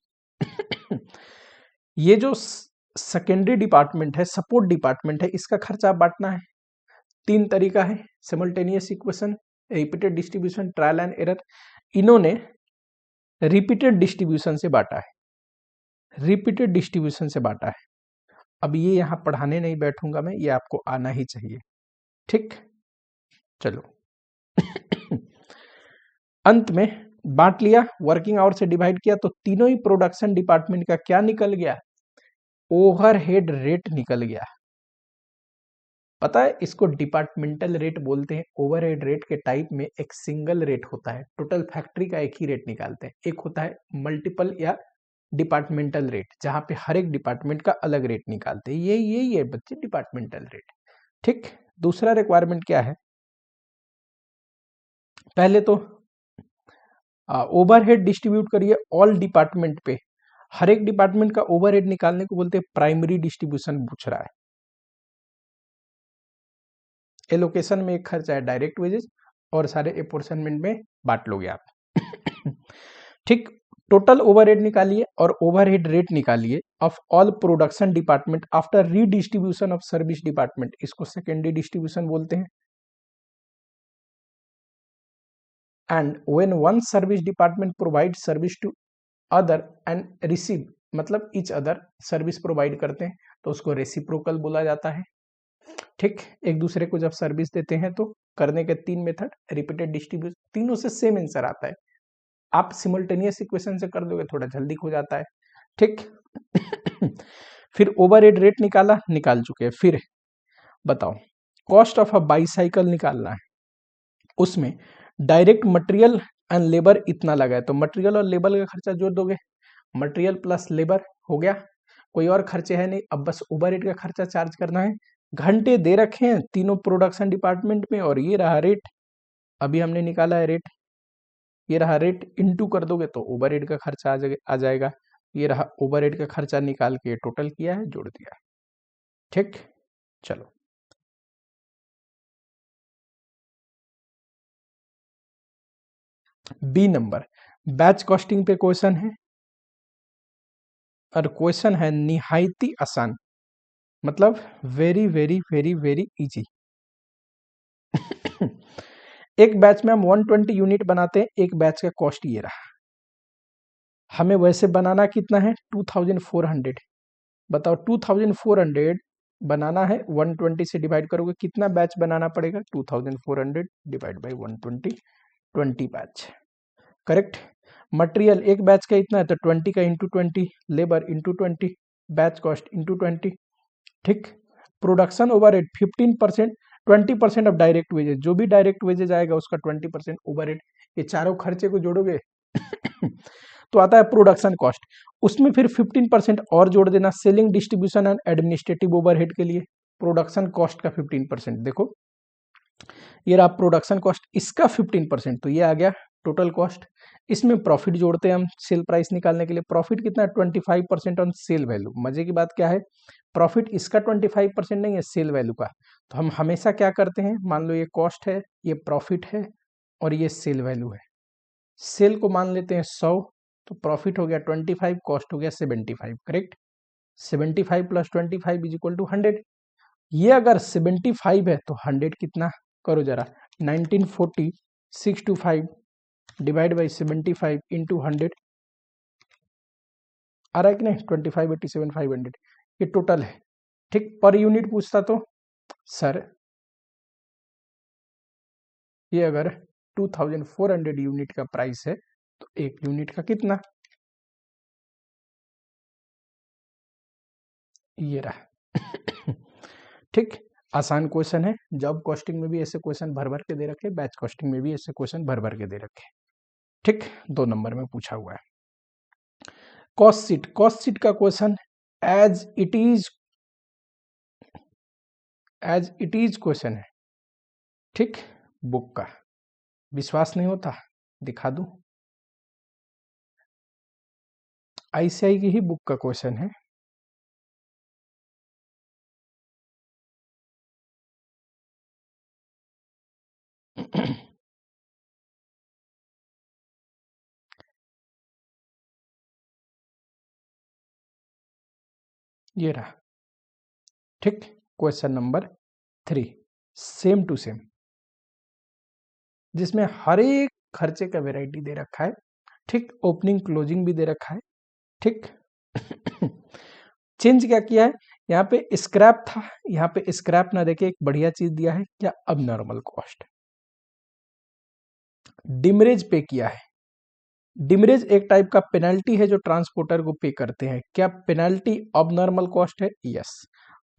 ये जो सेकेंडरी डिपार्टमेंट है, सपोर्ट डिपार्टमेंट है, इसका खर्चा बांटना है। 3 तरीका है, simultaneous equation, repeated distribution, trial and error. इन्होंने रिपीटेड डिस्ट्रीब्यूशन से बांटा है, रिपीटेड डिस्ट्रीब्यूशन से बांटा है। अब ये यहां पढ़ाने नहीं बैठूंगा मैं, ये आपको आना ही चाहिए, ठीक। चलो, अंत में बांट लिया, वर्किंग आवर से डिवाइड किया, तो तीनों ही प्रोडक्शन डिपार्टमेंट का क्या निकल गया? ओवरहेड रेट निकल गया। पता है इसको डिपार्टमेंटल रेट बोलते हैं। ओवरहेड रेट के टाइप में एक सिंगल रेट होता है, टोटल फैक्ट्री का एक ही रेट निकालते हैं। एक होता है मल्टीपल या डिपार्टमेंटल रेट, जहां पे हर एक डिपार्टमेंट का अलग रेट निकालते हैं। यही है बच्चे डिपार्टमेंटल रेट, ठीक। दूसरा रिक्वायरमेंट क्या है? पहले तो ओवरहेड डिस्ट्रीब्यूट करिए ऑल डिपार्टमेंट पे, हर एक डिपार्टमेंट का ओवरहेड निकालने को बोलते हैं प्राइमरी डिस्ट्रीब्यूशन पूछ रहा है। एलोकेशन में एक खर्चा है डायरेक्ट वेजेस, और सारे अपोर्शनमेंट में बांट लोगे आप। ठीक, टोटल ओवरहेड निकालिए और ओवरहेड रेट निकालिए of all production department after redistribution of service department, इसको सेकेंडरी डिस्ट्रीब्यूशन बोलते हैं। And when one service department provide service to other and receive, मतलब ईच अदर सर्विस प्रोवाइड करते हैं, तो उसको रेसिप्रोकल बोला जाता है। ठीक, एक दूसरे को जब सर्विस देते हैं तो करने के 3 मेथड, रिपीटेड डिस्ट्रीब्यूशन, तीनों से सेम आंसर आता है। आप सिमल्टेनियस इक्वेशन से कर दोगे, थोड़ा जल्दी हो जाता है, ठीक। फिर ओवरहेड रेट निकाला, निकाल चुके हैं। फिर बताओ कॉस्ट ऑफ अ बाईसाइकिल निकालना है, उसमें डायरेक्ट मटेरियल एंड लेबर इतना लगा है, तो मटेरियल और लेबर का खर्चा जोड़ दोगे, मटेरियल प्लस लेबर हो गया, कोई और खर्चे है नहीं, अब बस ओवरहेड का खर्चा चार्ज करना है। घंटे दे रखे हैं तीनों प्रोडक्शन डिपार्टमेंट में, और ये रहा रेट, अभी हमने निकाला है रेट, ये रहा रेट, इनटू कर दोगे तो ओवरहेड का खर्चा आ जाएगा। ये रहा ओवरहेड का खर्चा, निकाल के टोटल किया है, जोड़ दिया है। ठीक, चलो बी नंबर, बैच कॉस्टिंग पे क्वेश्चन है, और क्वेश्चन है निहायती आसान, मतलब very very very very easy. एक बैच में हम 120 यूनिट बनाते हैं, एक बैच का कॉस्ट ये रहा। हमें वैसे बनाना कितना है, 2400। बताओ 2400 बनाना है, 120 से डिवाइड करोगे कितना बैच बनाना पड़ेगा, 2400 divide by 120, 20 batch, correct. Material एक बैच का इतना है तो 20 का into 20, labour into 20, batch cost into 20, ठीक। Production overhead 15%, 20% of direct wages, जो भी डायरेक्ट वेजेज आएगा उसका 20% ओवरहेड, ये चारों खर्चे को जोड़ोगे तो आता है प्रोडक्शन कॉस्ट। उसमें फिर 15% और जोड़ देना, selling distribution and administrative overhead के लिए। प्रोडक्शन कॉस्ट का 15%, देखो ये रहा प्रोडक्शन कॉस्ट, इसका 15%, तो ये आ गया टोटल कॉस्ट। इसमें प्रॉफिट जोड़ते हैं हम सेल प्राइस निकालने के लिए। प्रॉफिट कितना है, 25% ऑन सेल वैल्यू। मजे की बात क्या है, प्रॉफिट इसका 25% नहीं है, सेल वैल्यू का। तो हम हमेशा क्या करते हैं, मान लो ये कॉस्ट है, ये प्रॉफिट है, और ये सेल वैल्यू है। सेल को मान लेते हैं 100, तो प्रॉफिट हो गया 25, कॉस्ट हो गया 75, correct. 75 plus 25 is equal to 100। ये अगर 75 है तो 100 कितना, करो जरा, 1940, 625 डिवाइड बाई 75 इंटू 100, आ रहा है कि नहीं, 25, 87, 500, ये टोटल है, ठीक। पर यूनिट पूछता तो सर ये अगर 2400 यूनिट का प्राइस है तो एक यूनिट का कितना, ये रहा। ठीक, आसान क्वेश्चन है। जॉब कॉस्टिंग में भी ऐसे क्वेश्चन भर भर के दे रखे, बैच कॉस्टिंग में भी ऐसे क्वेश्चन भर भर के दे रखे, ठीक। 2 नंबर में पूछा हुआ है। कॉस्ट शीट, कॉस्ट शीट का question as it is question है, ठीक। बुक का विश्वास नहीं होता, दिखा दूं, आईसीआई की ही बुक का क्वेश्चन है। ये रहा, ठीक। Question number 3, same to same, जिसमें हर एक खर्चे का वैरायटी दे रखा है, ठीक। ओपनिंग क्लोजिंग भी दे रखा है, ठीक। चेंज क्या किया है, यहाँ पे स्क्रैप था, यहाँ पे स्क्रैप ना देके एक बढ़िया चीज दिया है क्या, अब नॉर्मल कॉस्ट। डिमरेज पे किया है। डिमरेज एक टाइप का पेनल्टी है जो ट्रांसपोर्टर को पे करते हैं। क्या पेनल्टी अब नॉर्मल कॉस्ट है, यस।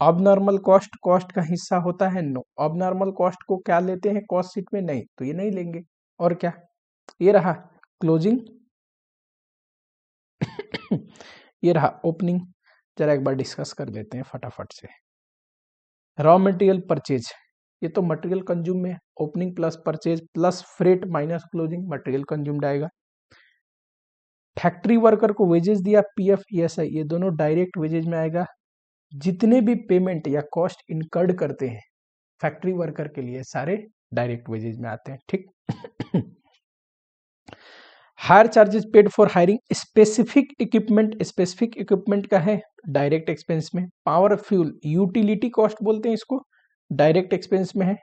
अब नॉर्मल कॉस्ट कॉस्ट का हिस्सा होता है, नो। अब नॉर्मल कॉस्ट को क्या लेते हैं कॉस्ट शीट में, नहीं, तो ये नहीं लेंगे। और क्या, ये रहा क्लोजिंग, ये रहा ओपनिंग। जरा एक बार डिस्कस कर लेते हैं फटाफट से। रॉ मटेरियल परचेज, ये तो मटेरियल कंज्यूम में, opening plus purchase plus freight minus closing, material consumed आएगा। फैक्ट्री वर्कर को वेजेस दिया, पीएफ ईएसआई, ये दोनों डायरेक्ट वेजेज में आएगा। जितने भी पेमेंट या कॉस्ट इनकर्ड करते हैं फैक्ट्री वर्कर के लिए, सारे डायरेक्ट वेजेज में आते हैं, ठीक। Higher charges paid for hiring specific equipment, specific equipment का है डायरेक्ट एक्सपेंस में। पावर फ्यूल यूटिलिटी कॉस्ट बोलते हैं इसको, डायरेक्ट एक्सपेंस में है।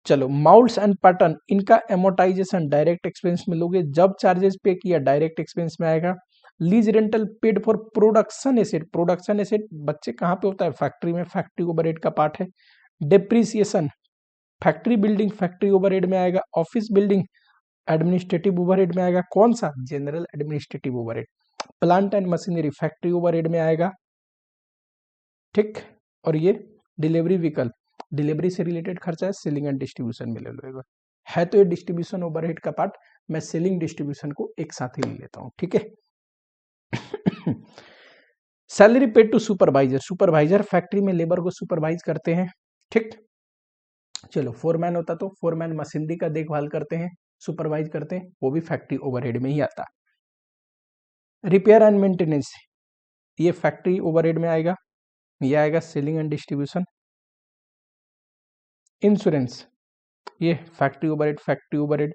चलो माउल्ट्स एंड पैटर्न, इनका एमोटाइजेशन डायरेक्ट एक्सपेंस में लोगे। जब चार्जेस पे किया डायरेक्ट एक्सपेंस में आएगा। Lease rental paid for production asset, production asset बच्चे कहाँ पे होता है, फैक्ट्री में, फैक्ट्री ओवरहेड का पार्ट है। Depreciation factory building, factory overhead में आएगा। ऑफिस बिल्डिंग एडमिनिस्ट्रेटिव ओवरहेड में आएगा। कौन सा, general administrative overhead. Plant and machinery factory overhead में आएगा, ठीक। और ये डिलीवरी व्हीकल, डिलीवरी से रिलेटेड खर्चा है, सेलिंग एंड डिस्ट्रीब्यूशन में ले लो है, तो ये डिस्ट्रीब्यूशन ओवरहेड का पार्ट, मैं सेलिंग डिस्ट्रीब्यूशन को एक साथ ही ले लेता हूं, ठीक है। Salary paid to supervisor, supervisor factory में लेबर को सुपरवाइज करते हैं, ठीक। चलो फोरमैन होता तो फोरमैन मशीनरी का देखभाल करते हैं, सुपरवाइज करते हैं, वो भी फैक्ट्री ओवरहेड में ही आता। रिपेयर एंड मेंटेनेंस, ये फैक्ट्री ओवरहेड में आएगा, ये आएगा सेलिंग एंड डिस्ट्रीब्यूशन। इंश्योरेंस, ये फैक्ट्री ओवरहेड।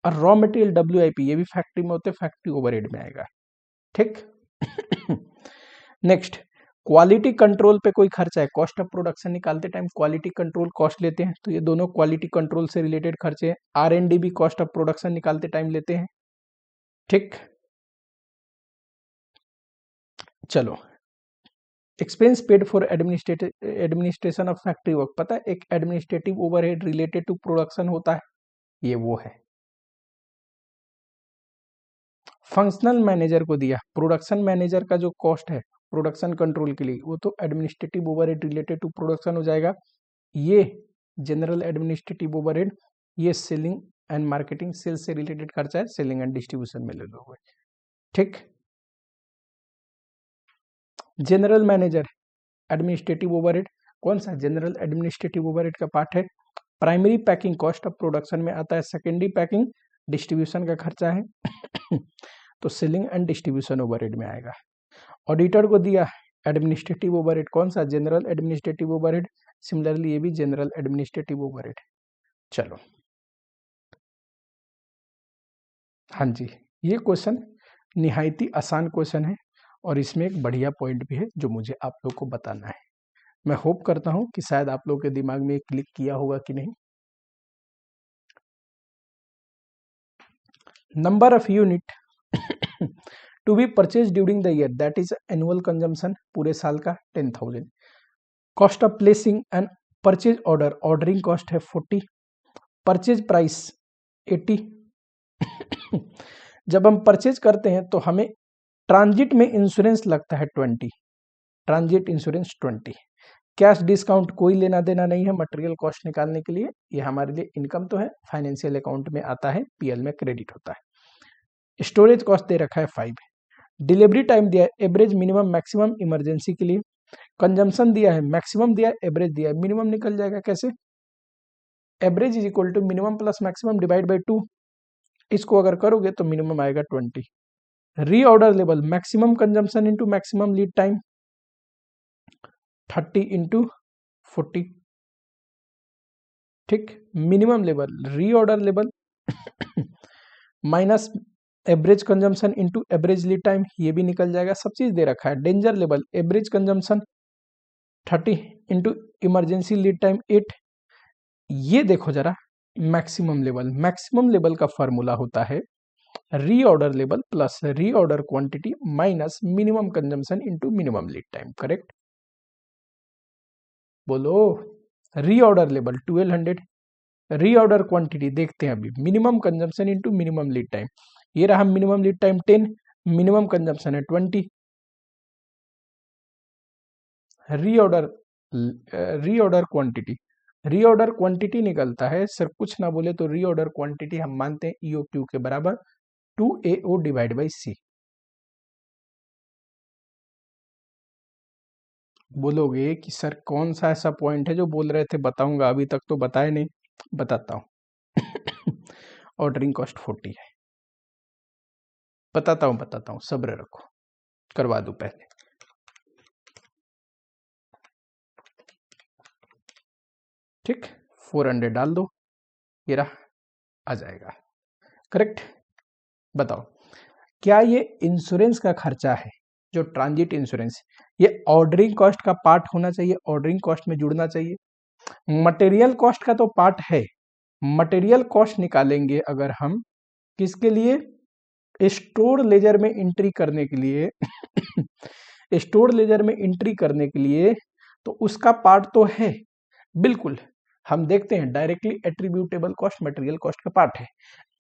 और रॉ मटेरियल WIP, ये भी फैक्ट्री में होते, फैक्ट्री ओवरहेड में आएगा, ठीक। नेक्स्ट, क्वालिटी कंट्रोल पे कोई खर्चा है, कॉस्ट ऑफ प्रोडक्शन निकालते टाइम क्वालिटी कंट्रोल कॉस्ट लेते हैं, तो ये दोनों क्वालिटी कंट्रोल से रिलेटेड खर्चे हैं। R&D भी कॉस्ट ऑफ प्रोडक्शन निकालते टाइम लेते हैं, ठीक। चलो, expense paid for administration of factory work, पता है एक administrative overhead related to production होता है, ये वो है। फंक्शनल मैनेजर को दिया, प्रोडक्शन मैनेजर का जो कॉस्ट है प्रोडक्शन कंट्रोल के लिए, वो तो administrative overhead related to production हो जाएगा। ये जनरल एडमिनिस्ट्रेटिव ओवरहेड, ये सेलिंग एंड मार्केटिंग, सेल्स से रिलेटेड खर्चा है, सेलिंग एंड डिस्ट्रीब्यूशन में ले लो, ठीक। जनरल मैनेजर एडमिनिस्ट्रेटिव ओवरहेड, कौन सा जनरल एडमिनिस्ट्रेटिव ओवरहेड का पार्ट है। Primary packing cost of production में आता है, सेकेंडरी पैकिंग डिस्ट्रीब्यूशन का खर्चा है तो सेलिंग एंड डिस्ट्रीब्यूशन ओवरहेड में आएगा। ऑडिटर को दिया एडमिनिस्ट्रेटिव ओवरहेड, कौन सा जनरल एडमिनिस्ट्रेटिव ओवरहेड, सिमिलरली ये भी जनरल एडमिनिस्ट्रेटिव ओवरहेड। चलो, हाँ जी, ये क्वेश्चन निहायती आसान क्वेश्चन है और इसमें एक बढ़िया पॉइंट भी है जो मुझे आप लोग को बताना है। मैं होप करता हूं कि शायद आप लोग के दिमाग में क्लिक किया होगा कि नहीं। Number of unit to be purchase during the year, that is annual consumption, पूरे साल का 10,000। Cost of placing and purchase order, ordering cost है 40, परचेज प्राइस 80। जब हम परचेज करते हैं तो हमें ट्रांजिट में इंश्योरेंस लगता है 20, ट्रांजिट इंश्योरेंस 20। कैश डिस्काउंट कोई लेना देना नहीं है मटेरियल कॉस्ट निकालने के लिए, ये हमारे लिए इनकम तो है, फाइनेंशियल अकाउंट में आता है, PL में क्रेडिट होता है। स्टोरेज कॉस्ट दे रखा है 5, डिलीवरी टाइम दिया है, एवरेज मिनिमम मैक्सिमम इमरजेंसी के लिए, कंजम्पशन दिया है, मैक्सिमम दिया है, एवरेज दिया है, मिनिमम निकल जाएगा कैसे, average is equal to minimum plus maximum divide by 2, इसको अगर करोगे तो मिनिमम आएगा 20। Reorder level, maximum consumption into maximum lead time 30 into 40, ठीक। Minimum level, reorder level minus average consumption into average lead time, ये भी निकल जाएगा, सब चीज दे रखा है। Danger level, average consumption 30 into emergency lead time 8। ये देखो जरा, मैक्सिमम लेवल का फॉर्मूला होता है reorder level plus reorder quantity minus minimum consumption into minimum lead time, correct. बोलो, रीऑर्डर लेवल 1200, रीऑर्डर क्वांटिटी देखते हैं अभी, minimum consumption into minimum lead time, ये रहा minimum lead time 10, minimum consumption है 20। रीऑर्डर क्वांटिटी निकलता है, सिर्फ कुछ ना बोले तो रीऑर्डर क्वांटिटी हम मानते हैं EOQ के बराबर 2AO डिवाइड बाई C। बोलोगे कि सर कौन सा ऐसा पॉइंट है जो बोल रहे थे बताऊंगा, अभी तक तो बताए नहीं, बताता हूं ऑर्डरिंग कॉस्ट 40 है, बताता हूं, सब्र रखो, करवा दो पहले। ठीक, 400 डाल दो, ये रहा, आ जाएगा, करेक्ट। बताओ, क्या ये इंश्योरेंस का खर्चा है, जो ट्रांजिट इंश्योरेंस, ये ऑर्डरिंग कॉस्ट का पार्ट होना चाहिए, ऑर्डरिंग कॉस्ट में जुड़ना चाहिए। मटेरियल कॉस्ट का तो पार्ट है, मटेरियल कॉस्ट निकालेंगे अगर हम किसके लिए, स्टोर लेजर में एंट्री करने के लिए स्टोर लेजर में एंट्री करने के लिए, तो उसका पार्ट तो है, बिल्कुल। हम देखते हैं directly attributable cost material cost का पार्ट है।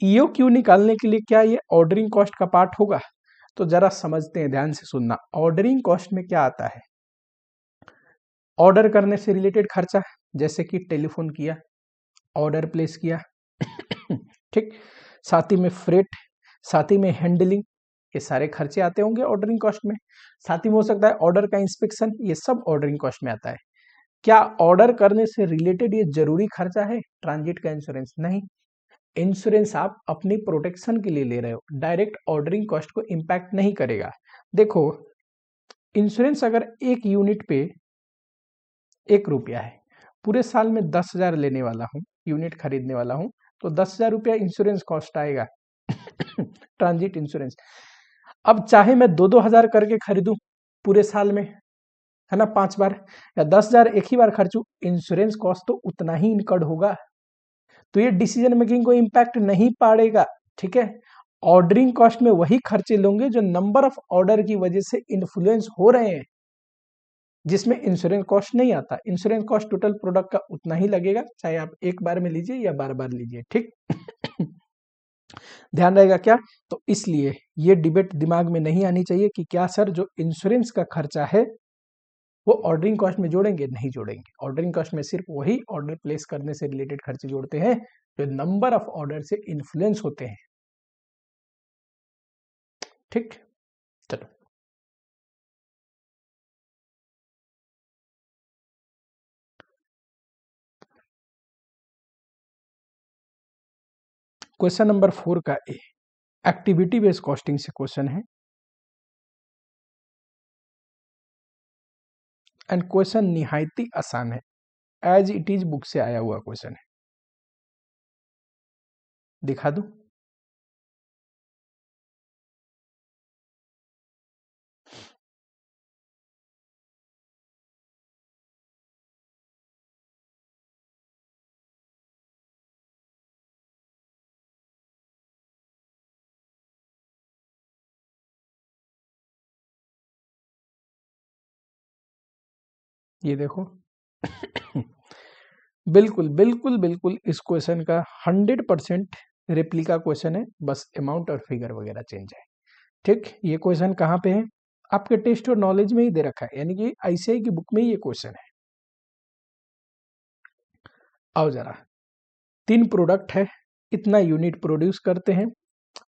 EOQ निकालने के लिए क्या ये ऑर्डरिंग कॉस्ट का पार्ट होगा, तो जरा समझते हैं, ध्यान से सुनना। ऑर्डरिंग कॉस्ट में क्या आता है, ऑर्डर करने से रिलेटेड खर्चा, जैसे कि टेलीफोन किया, ऑर्डर प्लेस किया ठीक, साथ ही में फ्रेट, साथ ही में हैंडलिंग, ये सारे खर्चे आते होंगे ऑर्डरिंग कॉस्ट में। साथ ही में हो सकता है ऑर्डर का इंस्पेक्शन, ये सब ऑर्डरिंग कॉस्ट में आता है। क्या ऑर्डर करने से रिलेटेड ये जरूरी खर्चा है ट्रांजिट का इंश्योरेंस? नहीं, इंश्योरेंस आप अपनी प्रोटेक्शन के लिए ले रहे हो, डायरेक्ट ऑर्डरिंग कॉस्ट को इम्पैक्ट नहीं करेगा। देखो, इंश्योरेंस अगर एक यूनिट पे 1 रुपया है, पूरे साल में 10,000 लेने वाला हूँ, यूनिट खरीदने वाला हूँ, तो 10,000 रुपया इंश्योरेंस कॉस्ट आएगा ट्रांजिट इंश्योरेंस। अब चाहे मैं 2-2 हजार करके खरीदूं पूरे साल में, है ना, 5 बार, या 10,000 एक ही बार खर्चूं, इंश्योरेंस कॉस्ट तो उतना ही इनकर्ड होगा, तो ये डिसीजन मेकिंग को इम्पैक्ट नहीं पड़ेगा। ठीक है, ऑर्डरिंग कॉस्ट में वही खर्चे लोगे जो नंबर ऑफ ऑर्डर की वजह से इन्फ्लुएंस हो रहे हैं, जिसमें इंश्योरेंस कॉस्ट नहीं आता। इंश्योरेंस कॉस्ट टोटल प्रोडक्ट का उतना ही लगेगा, चाहे आप एक बार में लीजिए या बार बार लीजिए। ठीक ध्यान रहेगा क्या? तो इसलिए ये डिबेट दिमाग में नहीं आनी चाहिए कि क्या सर जो इंश्योरेंस का खर्चा है वो ऑर्डरिंग कॉस्ट में जोड़ेंगे, नहीं जोड़ेंगे। ऑर्डरिंग कॉस्ट में सिर्फ वही ऑर्डर प्लेस करने से रिलेटेड खर्चे जोड़ते हैं जो नंबर ऑफ ऑर्डर से इन्फ्लुएंस होते हैं। ठीक, चलो क्वेश्चन नंबर 4 का ए, एक्टिविटी बेस्ड कॉस्टिंग से क्वेश्चन है, एंड क्वेश्चन निहायती आसान है, एज इट इज बुक से आया हुआ क्वेश्चन है। दिखा दूं? ये देखो बिल्कुल बिल्कुल बिल्कुल इस क्वेश्चन का 100% रेप्लिका क्वेश्चन है, बस अमाउंट और फिगर वगैरह चेंज है। ठीक, ये क्वेश्चन कहाँ पे है? आपके टेस्ट और नॉलेज में ही दे रखा है, यानी कि आईसीआई की बुक में ही ये क्वेश्चन है। आओ जरा, 3 प्रोडक्ट है, इतना यूनिट प्रोड्यूस करते हैं,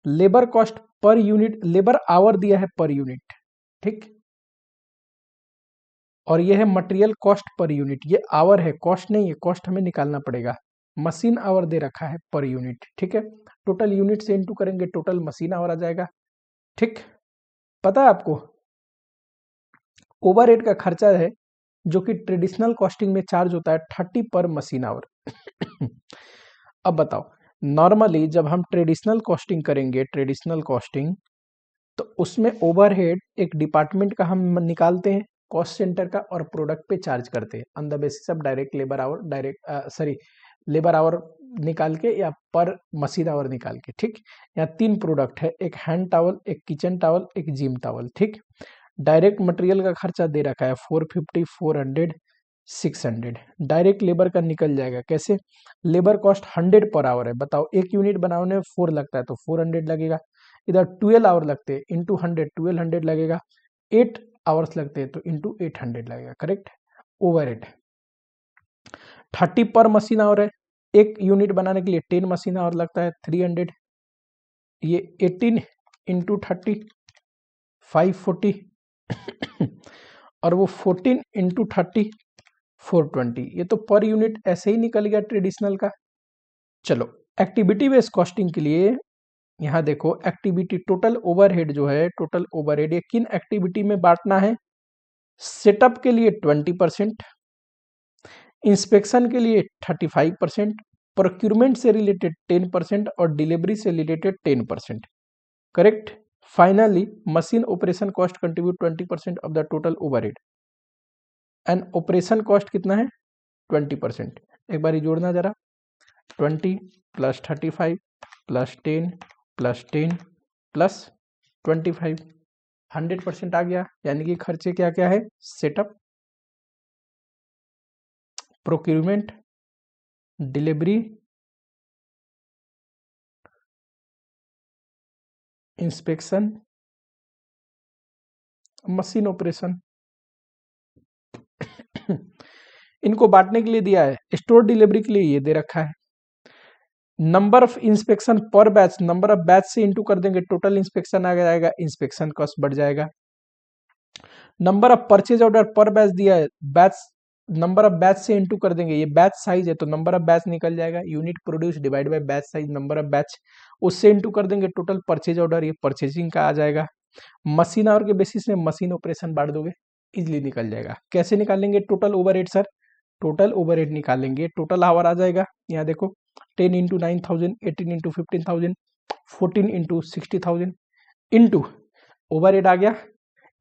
labour cost per unit, labour our दिया है पर यूनिट, ठीक, और ये है मटेरियल कॉस्ट पर यूनिट, ये आवर है, कॉस्ट नहीं है, कॉस्ट हमें निकालना पड़ेगा। मशीन आवर दे रखा है पर यूनिट, ठीक है, टोटल यूनिट से इनटू करेंगे, टोटल मशीन आवर आ जाएगा। ठीक, पता है आपको ओवरहेड का खर्चा है जो कि ट्रेडिशनल कॉस्टिंग में चार्ज होता है 30 पर मशीन आवर। अब बताओ, नॉर्मली जब हम ट्रेडिशनल कॉस्टिंग करेंगे, ट्रेडिशनल कॉस्टिंग, तो उसमें ओवरहेड एक डिपार्टमेंट का हम निकालते हैं, कॉस्ट सेंटर का, और प्रोडक्ट पे चार्ज करते हैं on the basis of direct labour our, labour our निकाल के या पर मशीन आवर निकाल के। ठीक, यहाँ 3 प्रोडक्ट है, एक हैंड टावल, एक किचन टावल, एक जिम टावल। ठीक, डायरेक्ट मटेरियल का खर्चा दे रखा है 450, 400, 600। डायरेक्ट लेबर का निकल जाएगा, कैसे? लेबर कॉस्ट 100 पर आवर है, बताओ एक यूनिट बनाने में 4 लगता है तो 400 लगेगा, इधर 12 आवर लगते हैं इंटू 100, 1200 लगेगा, 8 आवर्स लगते हैं तो इंटू 800 लगेगा, करेक्ट। ओवरहेड 30 पर मशीन आवर है, एक यूनिट बनाने के लिए 10 मशीन आवर लगता है 300, ये 18 इंटू 30 540 और वो 14 इंटू 30 420, ये तो पर यूनिट ऐसे ही निकल गया ट्रेडिशनल का। चलो, एक्टिविटी बेस्ड कॉस्टिंग के लिए यहाँ देखो, एक्टिविटी टोटल ओवरहेड जो है, टोटल ओवरहेड ये किन एक्टिविटी में बांटना है? सेटअप के लिए 20%, इंस्पेक्शन के लिए 35%, प्रोक्यूरमेंट से रिलेटेड 10% और डिलीवरी से related 10%, correct. Finally machine operation cost contribute 20% of the total overhead, and operation cost कितना है? 20%। एक बार जोड़ना जरा, 20 प्लस 35 प्लस 10 प्लस 10 प्लस 25, 100% आ गया। यानी कि खर्चे क्या क्या है? Setup, procurement, delivery, inspection, machine operation. इनको बांटने के लिए दिया है, स्टोर डिलीवरी के लिए ये दे रखा है, नंबर ऑफ इंस्पेक्शन पर बैच, नंबर ऑफ बैच से इंटू कर देंगे, टोटल इंस्पेक्शन आ जाएगा, इंस्पेक्शन कॉस्ट बढ़ जाएगा। नंबर ऑफ परचेज ऑर्डर पर बैच दिया है, बैच नंबर ऑफ बैच से इंटू कर देंगे, ये बैच साइज है तो नंबर ऑफ बैच निकल जाएगा, unit produce divide by batch size number of batch, उससे इंटू कर देंगे टोटल परचेज ऑर्डर, ये परचेजिंग का आ जाएगा। मशीन आवर के बेसिस में मशीन ऑपरेशन बांट दोगे, इजिली निकल जाएगा। कैसे निकालेंगे total overhead sir? Total overhead निकालेंगे, टोटल आवर आ जाएगा, यहाँ देखो 10 into 9000, 18 into 15000, 14 into 60,000 into overhead आ गया,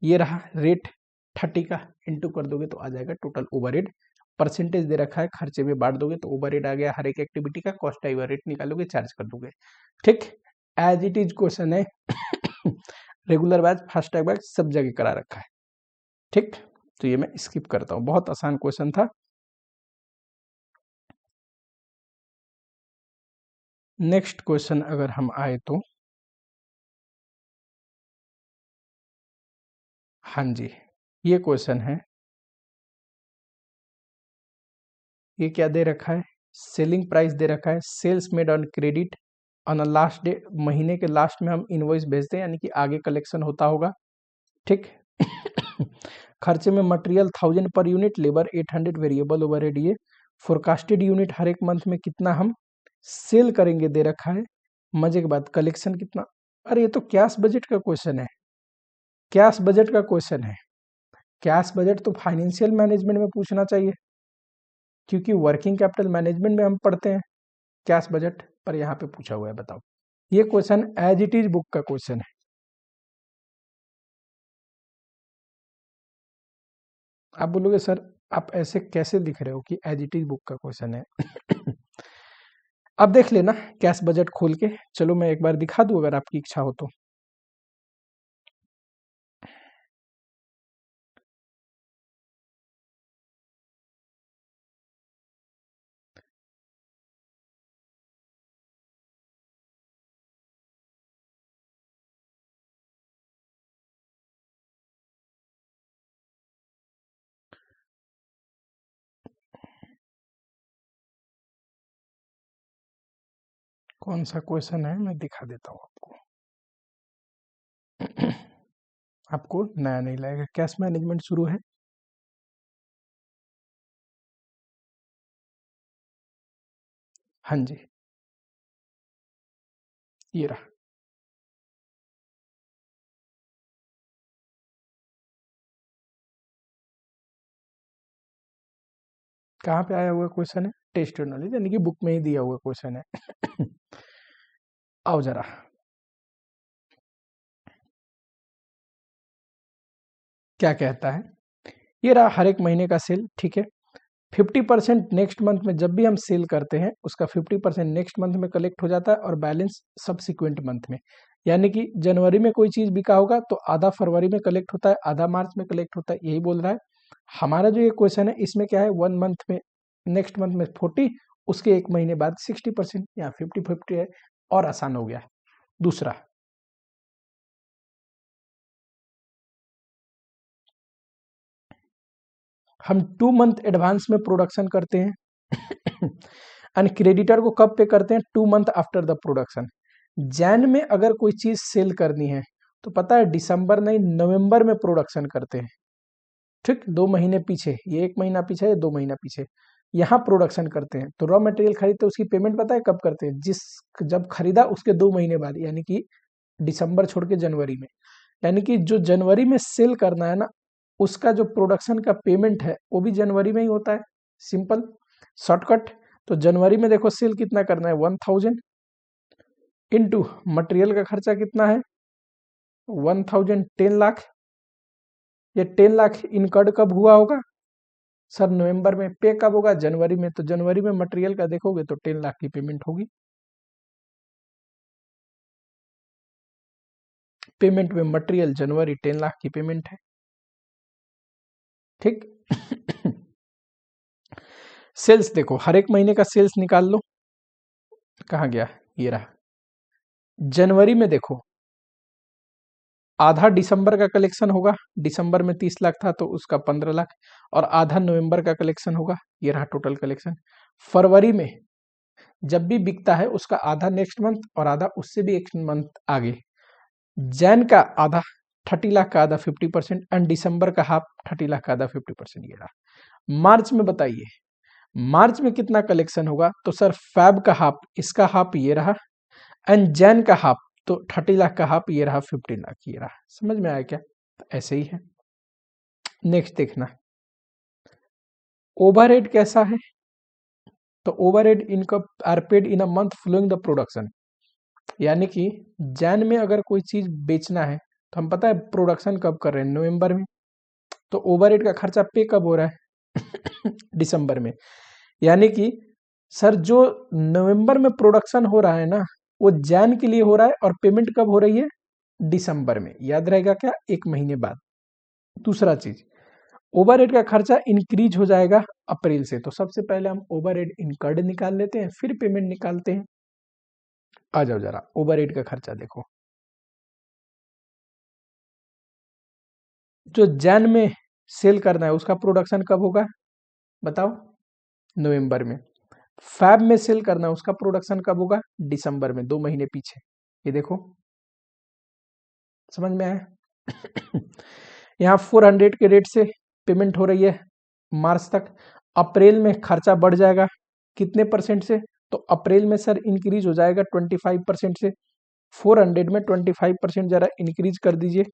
ये रहा रेट 30 का, इंटू कर दोगे तो आ जाएगा टोटल ओवरहेड। परसेंटेज दे रखा है, खर्चे में बांट दोगे तो ओवरहेड आ गया, हर एक एक्टिविटी का कॉस्ट आई रेट निकालोगे, चार्ज कर दोगे। ठीक, एज इट इज क्वेश्चन है regular batch, fast track batch सब जगह करा रखा है। ठीक, तो ये मैं स्किप करता हूँ, बहुत आसान क्वेश्चन था। नेक्स्ट क्वेश्चन अगर हम आए तो, हाँ जी, ये क्वेश्चन है, ये क्या दे रखा है? सेलिंग प्राइस दे रखा है, sales made on credit on last day, महीने के लास्ट में हम इनवॉइस भेजते हैं, यानी कि आगे कलेक्शन होता होगा। ठीक खर्चे में material 1000 per unit, labour 800, variable overhead, ये फोरकास्टेड यूनिट हर एक मंथ में कितना हम सेल करेंगे दे रखा है। मजे की बात, कलेक्शन कितना, अरे ये तो कैश बजट का क्वेश्चन है, कैश बजट का क्वेश्चन है। कैश बजट तो फाइनेंशियल मैनेजमेंट में पूछना चाहिए, क्योंकि वर्किंग कैपिटल मैनेजमेंट में हम पढ़ते हैं कैश बजट, पर यहाँ पे पूछा हुआ है। बताओ, ये question as it is book का क्वेश्चन है। आप बोलोगे सर आप ऐसे कैसे लिख रहे हो कि एज इट इज बुक का क्वेश्चन है अब देख लेना कैश बजट खोल के, चलो मैं एक बार दिखा दूं अगर आपकी इच्छा हो तो। कौन सा क्वेश्चन है मैं दिखा देता हूँ आपको आपको नया नहीं लगेगा। कैश मैनेजमेंट शुरू है, हाँ जी, ये रहा। कहाँ पे आया हुआ क्वेश्चन है? टेस्ट नॉलेज, यानी कि बुक में ही दिया हुआ क्वेश्चन है आओ जरा, क्या कहता है, ये रहा हर एक महीने का सेल। ठीक है, 50% नेक्स्ट मंथ में, जब भी हम सेल करते हैं उसका 50% नेक्स्ट मंथ में कलेक्ट हो जाता है और बैलेंस सब्सिक्वेंट मंथ में, यानी कि जनवरी में कोई चीज बिका होगा तो आधा फरवरी में कलेक्ट होता है, आधा मार्च में कलेक्ट होता है, यही बोल रहा है। हमारा जो ये क्वेश्चन है इसमें क्या है, 1 मंथ में, नेक्स्ट मंथ में 40, उसके एक महीने बाद 60%, या 50-50 है, और आसान हो गया। दूसरा, हम 2 मंथ एडवांस में प्रोडक्शन करते हैं एंड क्रेडिटर को कब पे करते हैं? 2 month after the production. Jain में अगर कोई चीज सेल करनी है तो पता है दिसंबर नहीं नवंबर में प्रोडक्शन करते हैं। ठीक, 2 महीने पीछे, ये 1 महीना पीछे है, 2 महीना पीछे, यहाँ प्रोडक्शन करते हैं। तो रॉ मटेरियल खरीदते उसकी पेमेंट पता है कब करते हैं? जब खरीदा उसके 2 महीने बाद, यानी कि दिसंबर छोड़ के जनवरी में। यानी कि जो जनवरी में सेल करना है ना, उसका जो प्रोडक्शन का पेमेंट है वो भी जनवरी में ही होता है। Simple shortcut. तो जनवरी में देखो सेल कितना करना है, 1000 इंटू मटेरियल का खर्चा कितना है, 1000, 10 लाख। ये 10 लाख इनकर्ड कब हुआ होगा सर? नवंबर में। पे कब होगा? जनवरी में। तो जनवरी में मटेरियल का देखोगे तो 10 लाख की पेमेंट होगी। पेमेंट में मटेरियल जनवरी 10 लाख की पेमेंट है। ठीक सेल्स देखो, हर एक महीने का सेल्स निकाल लो, कहाँ गया, ये रहा। जनवरी में देखो आधा दिसंबर का कलेक्शन होगा, दिसंबर में 30 लाख था तो उसका 15 लाख, और आधा नवंबर का कलेक्शन होगा, ये रहा टोटल कलेक्शन। फरवरी में जब भी बिकता है उसका आधा नेक्स्ट मंथ और आधा उससे भी एक मंथ आगे। जैन का आधा 30 लाख का आधा 50% एंड दिसंबर का हाफ 30 लाख का आधा 50%। ये रहा। मार्च में बताइए मार्च में कितना कलेक्शन होगा, तो सर फैब का हाफ, इसका हाफ ये रहा, एंड जैन का हाफ, तो 30 लाख का हाफ ये रहा, 15 लाख ये रहा। समझ में आया क्या? तो ऐसे ही है। नेक्स्ट देखना, ओवरहेड कैसा है, तो overhead income are paid in a month following the production. यानी कि जैन में अगर कोई चीज बेचना है तो हम पता है प्रोडक्शन कब कर रहे हैं, नवंबर में, तो ओवरहेड का खर्चा पे कब हो रहा है दिसंबर में। यानी कि सर जो नवंबर में प्रोडक्शन हो रहा है ना, वो जैन के लिए हो रहा है और पेमेंट कब हो रही है, दिसंबर में। याद रहेगा क्या, एक महीने बाद। दूसरा चीज, ओवरहेड का खर्चा इंक्रीज हो जाएगा अप्रैल से, तो सबसे पहले हम ओवरहेड इनकर्ड निकाल लेते हैं, फिर पेमेंट निकालते हैं। आ जाओ जरा ओवरहेड का खर्चा देखो। जो जैन में सेल करना है उसका प्रोडक्शन कब होगा, बताओ, नवंबर में। फैब में सेल करना है उसका प्रोडक्शन कब होगा, दिसंबर में, 2 महीने पीछे। ये देखो, समझ में आया यहाँ 400 के रेट से पेमेंट हो रही है मार्च तक। अप्रैल में खर्चा बढ़ जाएगा कितने परसेंट से, तो अप्रैल में सर इंक्रीज हो जाएगा 25% से। 400 में 25% जरा इंक्रीज कर दीजिए,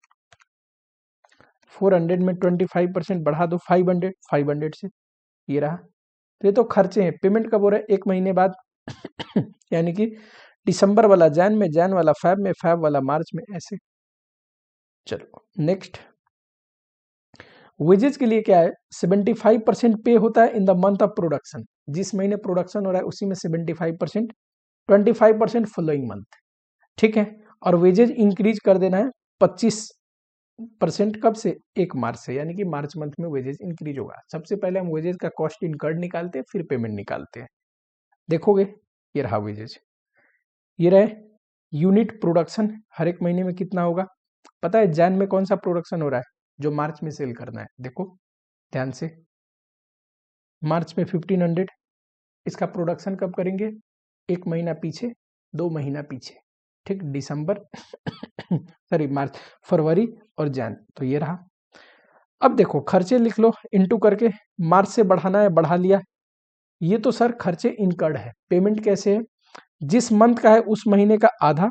400 में 25% बढ़ा दो, 500 से, ये रहा। तो ये तो खर्चे हैं। पेमेंट कब हो रहा है, एक महीने बाद यानी कि दिसंबर वाला जैन में, जैन वाला फैब में, फैब वाला मार्च में, ऐसे। चलो नेक्स्ट, वेजेस के लिए क्या है, 75% पे होता है in the month of production. जिस महीने प्रोडक्शन हो रहा है उसी में 75%, 25% फॉलोइंग मंथ, ठीक है। और वेजेज इंक्रीज कर देना है 25% कब से, 1 मार्च से, यानी कि मार्च मंथ में वेजेज इंक्रीज होगा। सबसे पहले हम वेजेज का कॉस्ट इनकर्ड निकालते हैं, फिर पेमेंट निकालते हैं। देखोगे, ये रहा वेजेज, ये रहे यूनिट प्रोडक्शन हर एक महीने में कितना होगा। पता है जैन में कौन सा प्रोडक्शन हो रहा है, जो मार्च में सेल करना है, देखो ध्यान से, मार्च में 1500, इसका प्रोडक्शन कब करेंगे, 1 महीना पीछे, 2 महीना पीछे, ठीक, दिसंबर सॉरी मार्च, फरवरी और जैन, तो ये रहा। अब देखो खर्चे लिख लो इनटू करके, मार्च से बढ़ाना है बढ़ा लिया। ये तो सर खर्चे इनकर्ड है। पेमेंट कैसे है, जिस मंथ का है उस महीने का आधा,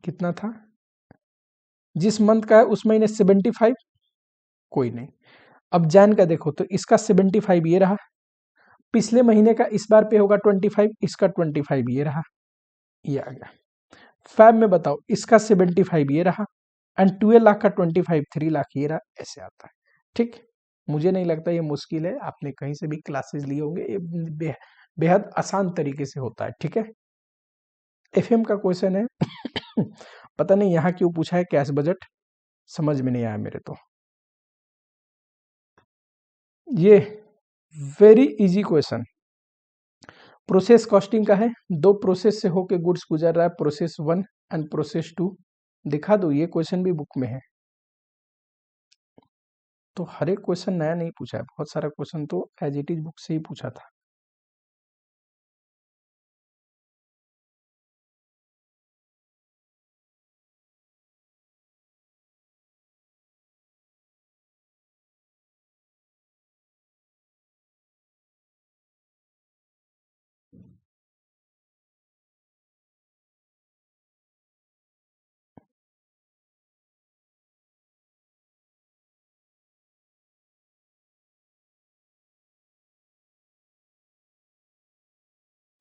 कितना था, जिस मंथ का है उस महीने 75, कोई नहीं। अब जैन का देखो तो इसका 75 ये रहा, पिछले महीने का इस बार पे होगा 25, इसका 25 ये रहा, ये आ गया। फैब में बताओ, इसका 75 ये रहा, एंड 12 लाख का 25, 3 लाख ये रहा, ऐसे आता है, ठीक। मुझे नहीं लगता ये मुश्किल है, आपने कहीं से भी क्लासेस लिए होंगे, ये बेहद आसान तरीके से होता है, ठीक है। एफएम का क्वेश्चन है पता नहीं यहाँ क्यों पूछा है कैश बजट, समझ में नहीं आया मेरे तो। ये very easy question, process costing का है। 2 प्रोसेस से होके गुड्स गुजर रहा है, प्रोसेस 1 एंड प्रोसेस 2। दिखा दो, ये क्वेश्चन भी बुक में है। तो हर एक क्वेश्चन नया नहीं पूछा है, बहुत सारा क्वेश्चन तो एज इट इज बुक से ही पूछा था।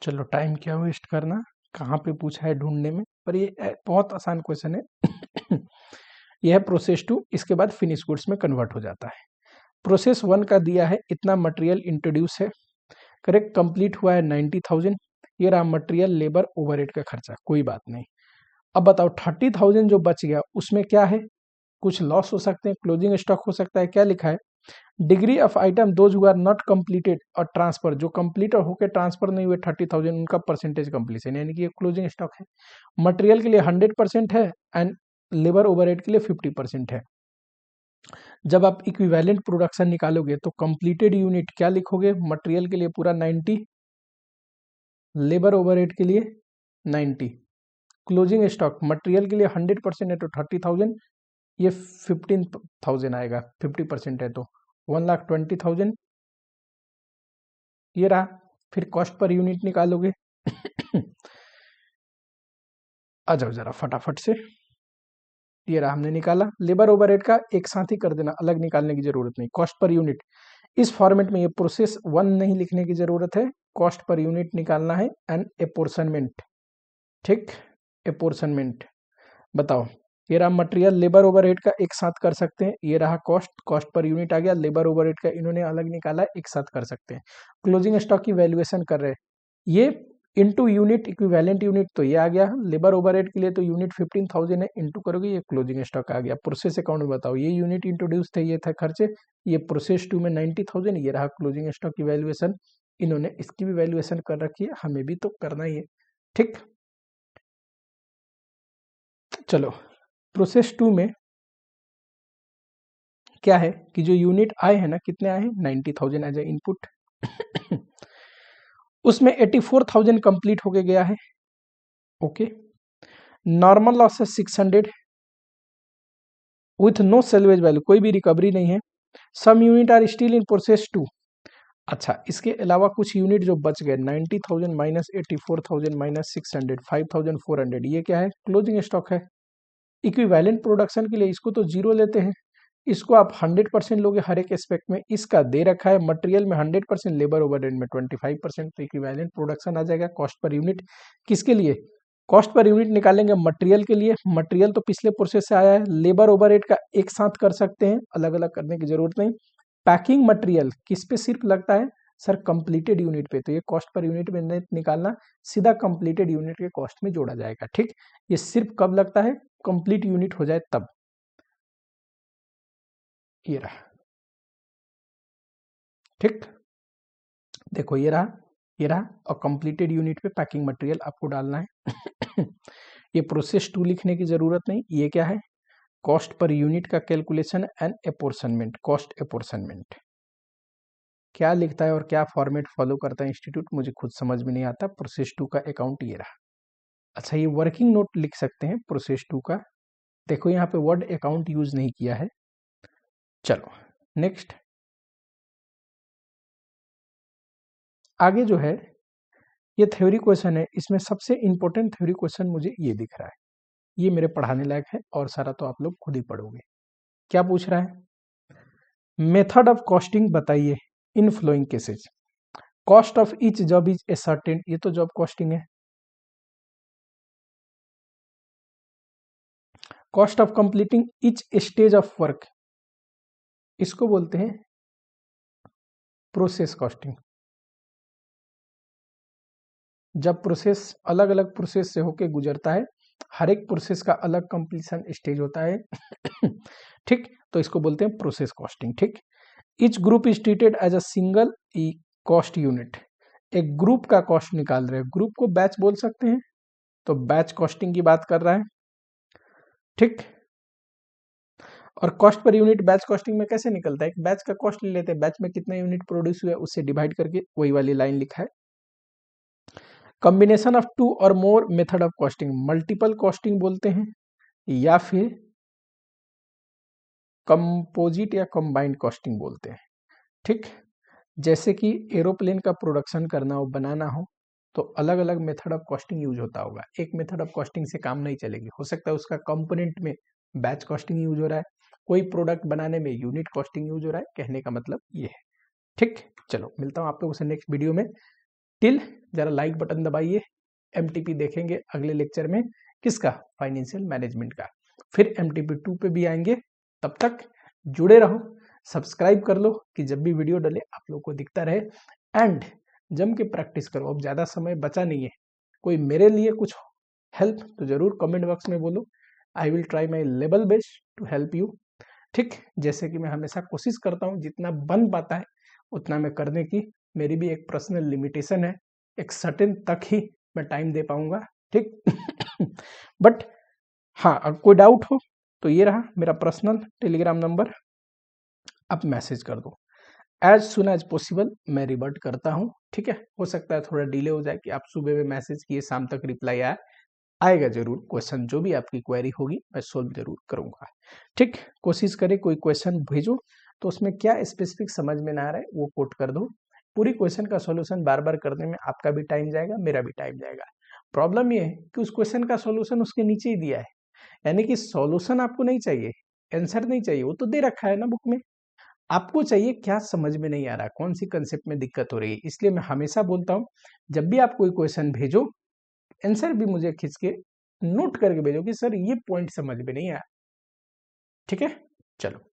चलो टाइम क्या वेस्ट करना, कहाँ पे पूछा है ढूंढने में, पर ये बहुत आसान क्वेश्चन है यह है प्रोसेस 2, इसके बाद फिनिश गुड्स में कन्वर्ट हो जाता है। प्रोसेस 1 का दिया है इतना मटेरियल इंट्रोड्यूस है, करेक्ट, कंप्लीट हुआ है 90,000, ये रहा मटेरियल लेबर ओवरहेड का खर्चा, कोई बात नहीं। अब बताओ 30,000 जो बच गया उसमें क्या है, कुछ लॉस हो सकते हैं, क्लोजिंग स्टॉक हो सकता है, क्या लिखा है, degree of item those who are not completed और ट्रांसफर, जो कंप्लीट होकर ट्रांसफर नहीं हुए 30,000 उनका परसेंटेज कंप्लीशन, यानी कि ये क्लोजिंग स्टॉक है। मटेरियल के लिए 100% है एंड लेबर ओवरहेड के लिए 50% है। जब आप इक्विवेलेंट प्रोडक्शन निकालोगे तो कंप्लीटेड यूनिट क्या लिखोगे, मटेरियल के लिए पूरा 90, लेबर ओवरहेड के लिए 90, क्लोजिंग स्टॉक मटेरियल के लिए 100% है तो 30,000, ये 15,000 आएगा, 50% है तो 1,20,000 ये रहा। फिर कॉस्ट पर यूनिट निकालोगे आ जाओ जरा फटाफट से, ये रहा हमने निकाला। लेबर ओवरहेड का एक साथ ही कर देना, अलग निकालने की जरूरत नहीं। कॉस्ट पर यूनिट इस फॉर्मेट में ये प्रोसेस 1 नहीं लिखने की जरूरत है, कॉस्ट पर यूनिट निकालना है एंड एपोर्शनमेंट, ठीक, एपोर्शनमेंट। बताओ, ये रहा मटेरियल लेबर ओवरहेड का एक साथ कर सकते हैं, ये रहा कॉस्ट, कॉस्ट पर यूनिट आ गया, लेबर ओवरहेड का इन्होंने अलग निकाला, एक साथ कर सकते हैं। क्लोजिंग स्टॉक की वैल्यूएशन कर रहे हैं, ये इनटू यूनिट इक्विवेलेंट यूनिट तो ये आ गया, लेबर ओवरहेड के लिए तो यूनिट 15,000 है, इनटू करोगे ये क्लोजिंग स्टॉक आ गया। प्रोसेस अकाउंट में बताओ, ये यूनिट इंट्रोड्यूस थे, ये था खर्चे, ये प्रोसेस 2 में 90,000, ये रहा क्लोजिंग स्टॉक की वैल्यूएशन, इन्होंने इसकी भी वैल्यूएशन कर रखी है, हमें भी तो करना ही है, ठीक। चलो प्रोसेस 2 में क्या है कि जो यूनिट आए हैं ना, कितने आए हैं, 90,000 एज ए इनपुट उसमें 84,000 कंप्लीट होके गया है, ओके। नॉर्मल लॉस है 600 विथ नो सेल्वेज वैल्यू, कोई भी रिकवरी नहीं है। Some unit are still in process 2। अच्छा, इसके अलावा कुछ यूनिट जो बच गए, 90,000 माइनस 84,000 माइनस 600, 5,400, ये क्या है, क्लोजिंग स्टॉक है। इक्विवेलेंट प्रोडक्शन के लिए इसको तो जीरो लेते हैं, इसको आप 100% लोगे हर एक एस्पेक्ट में, इसका दे रखा है मटेरियल में 100%, लेबर ओवरहेड में 25%, तो इक्विवेलेंट प्रोडक्शन आ जाएगा। कॉस्ट पर यूनिट किसके लिए, कॉस्ट पर यूनिट निकालेंगे मटेरियल के लिए, मटेरियल तो पिछले प्रोसेस से आया है, लेबर ओवरहेड का एक साथ कर सकते हैं, अलग अलग करने की जरूरत नहीं। पैकिंग मटेरियल किस पे सिर्फ लगता है, सर कंप्लीटेड यूनिट पे, तो ये कॉस्ट पर यूनिट में निकालना, सीधा कंप्लीटेड यूनिट के कॉस्ट में जोड़ा जाएगा, ठीक। ये सिर्फ कब लगता है, कंप्लीट यूनिट हो जाए तब। ये रहा, ठीक, देखो ये रहा, ये रहा, और कंप्लीटेड यूनिट पे पैकिंग मटेरियल आपको डालना है ये प्रोसेस 2 लिखने की जरूरत नहीं, ये क्या है, कॉस्ट पर यूनिट का कैलकुलेशन एंड एपोर्शनमेंट, कॉस्ट एपोर्शनमेंट। क्या लिखता है और क्या फॉर्मेट फॉलो करता है इंस्टीट्यूट, मुझे खुद समझ में नहीं आता। प्रोसेस 2 का अकाउंट ये रहा। अच्छा, ये वर्किंग नोट लिख सकते हैं प्रोसेस 2 का, देखो यहाँ पे वर्ड अकाउंट यूज नहीं किया है। चलो नेक्स्ट, आगे जो है ये थ्योरी क्वेश्चन है, इसमें सबसे इंपॉर्टेंट थ्योरी क्वेश्चन मुझे ये दिख रहा है, ये मेरे पढ़ाने लायक है, और सारा तो आप लोग खुद ही पढ़ोगे। क्या पूछ रहा है, मेथड ऑफ कॉस्टिंग बताइए in flowing cases, cost of each job is a certain, ये तो जॉब कॉस्टिंग है। Cost of completing each stage of work, इसको बोलते हैं प्रोसेस कॉस्टिंग। जब प्रोसेस अलग अलग प्रोसेस से होके गुजरता है, हर एक प्रोसेस का अलग कंप्लीशन स्टेज होता है ठीक, तो इसको बोलते हैं प्रोसेस कॉस्टिंग, ठीक। Each group is treated as a single cost unit, एक ग्रुप का कॉस्ट निकाल रहे हैं, ग्रुप को बैच बोल सकते हैं, तो बैच कॉस्टिंग की बात कर रहा है, ठीक। और cost per unit batch costing में कैसे निकलता है, एक बैच का कॉस्ट ले लेते हैं, बैच में कितना यूनिट प्रोड्यूस हुआ है उससे डिवाइड करके, वही वाली लाइन लिखा है। कॉम्बिनेशन ऑफ 2 और मोर method of costing, multiple costing बोलते हैं, या फिर कंपोजिट या कंबाइंड कॉस्टिंग बोलते हैं, ठीक। जैसे कि एरोप्लेन का प्रोडक्शन करना हो, बनाना हो, तो अलग अलग मेथड ऑफ कॉस्टिंग यूज होता होगा, एक मेथड ऑफ कॉस्टिंग से काम नहीं चलेगी, हो सकता है उसका कंपोनेंट में बैच कॉस्टिंग यूज हो रहा है, कोई प्रोडक्ट बनाने में यूनिट कॉस्टिंग यूज हो रहा है, कहने का मतलब ये है, ठीक। चलो मिलता हूं आप लोगों से नेक्स्ट वीडियो में, टिल जरा लाइक बटन दबाइए, एमटीपी देखेंगे अगले लेक्चर में, किसका, फाइनेंशियल मैनेजमेंट का, फिर एमटीपी 2 पे भी आएंगे, तब तक जुड़े रहो, सब्सक्राइब कर लो कि जब भी वीडियो डले आप लोग को दिखता रहे, एंड जम के प्रैक्टिस करो, अब ज़्यादा समय बचा नहीं है, कोई मेरे लिए कुछ हेल्प तो जरूर कमेंट बॉक्स में बोलो, I will try my level best to help you, ठीक। जैसे कि मैं हमेशा कोशिश करता हूँ, जितना बन पाता है उतना मैं करने की, मेरी भी एक पर्सनल लिमिटेशन है, एक सर्टेन तक ही मैं टाइम दे पाऊंगा, ठीक बट हाँ, अगर कोई डाउट हो तो ये रहा मेरा पर्सनल टेलीग्राम नंबर, अब मैसेज कर दो, एज सुन एज पॉसिबल मैं रिवर्ट करता हूँ, ठीक है। हो सकता है थोड़ा डिले हो जाए कि आप सुबह में मैसेज किए शाम तक रिप्लाई आएगा जरूर। क्वेश्चन जो भी आपकी क्वेरी होगी मैं सोल्व जरूर करूंगा, ठीक। कोशिश करें कोई क्वेश्चन भेजो तो उसमें क्या स्पेसिफिक समझ में ना आ रहा है वो कोट कर दो। पूरी क्वेश्चन का सॉल्यूशन बार बार करने में आपका भी टाइम जाएगा, मेरा भी टाइम जाएगा। प्रॉब्लम ये है कि उस क्वेश्चन का सॉल्यूशन उसके नीचे ही दिया है, यानी कि सॉल्यूशन आपको नहीं चाहिए, आंसर नहीं चाहिए, वो तो दे रखा है ना बुक में। आपको चाहिए क्या समझ में नहीं आ रहा, कौन सी कंसेप्ट में दिक्कत हो रही है। इसलिए मैं हमेशा बोलता हूँ जब भी आप कोई क्वेश्चन भेजो, आंसर भी मुझे खींच के नोट करके भेजो कि सर ये पॉइंट समझ में नहीं आया, ठीक है। चलो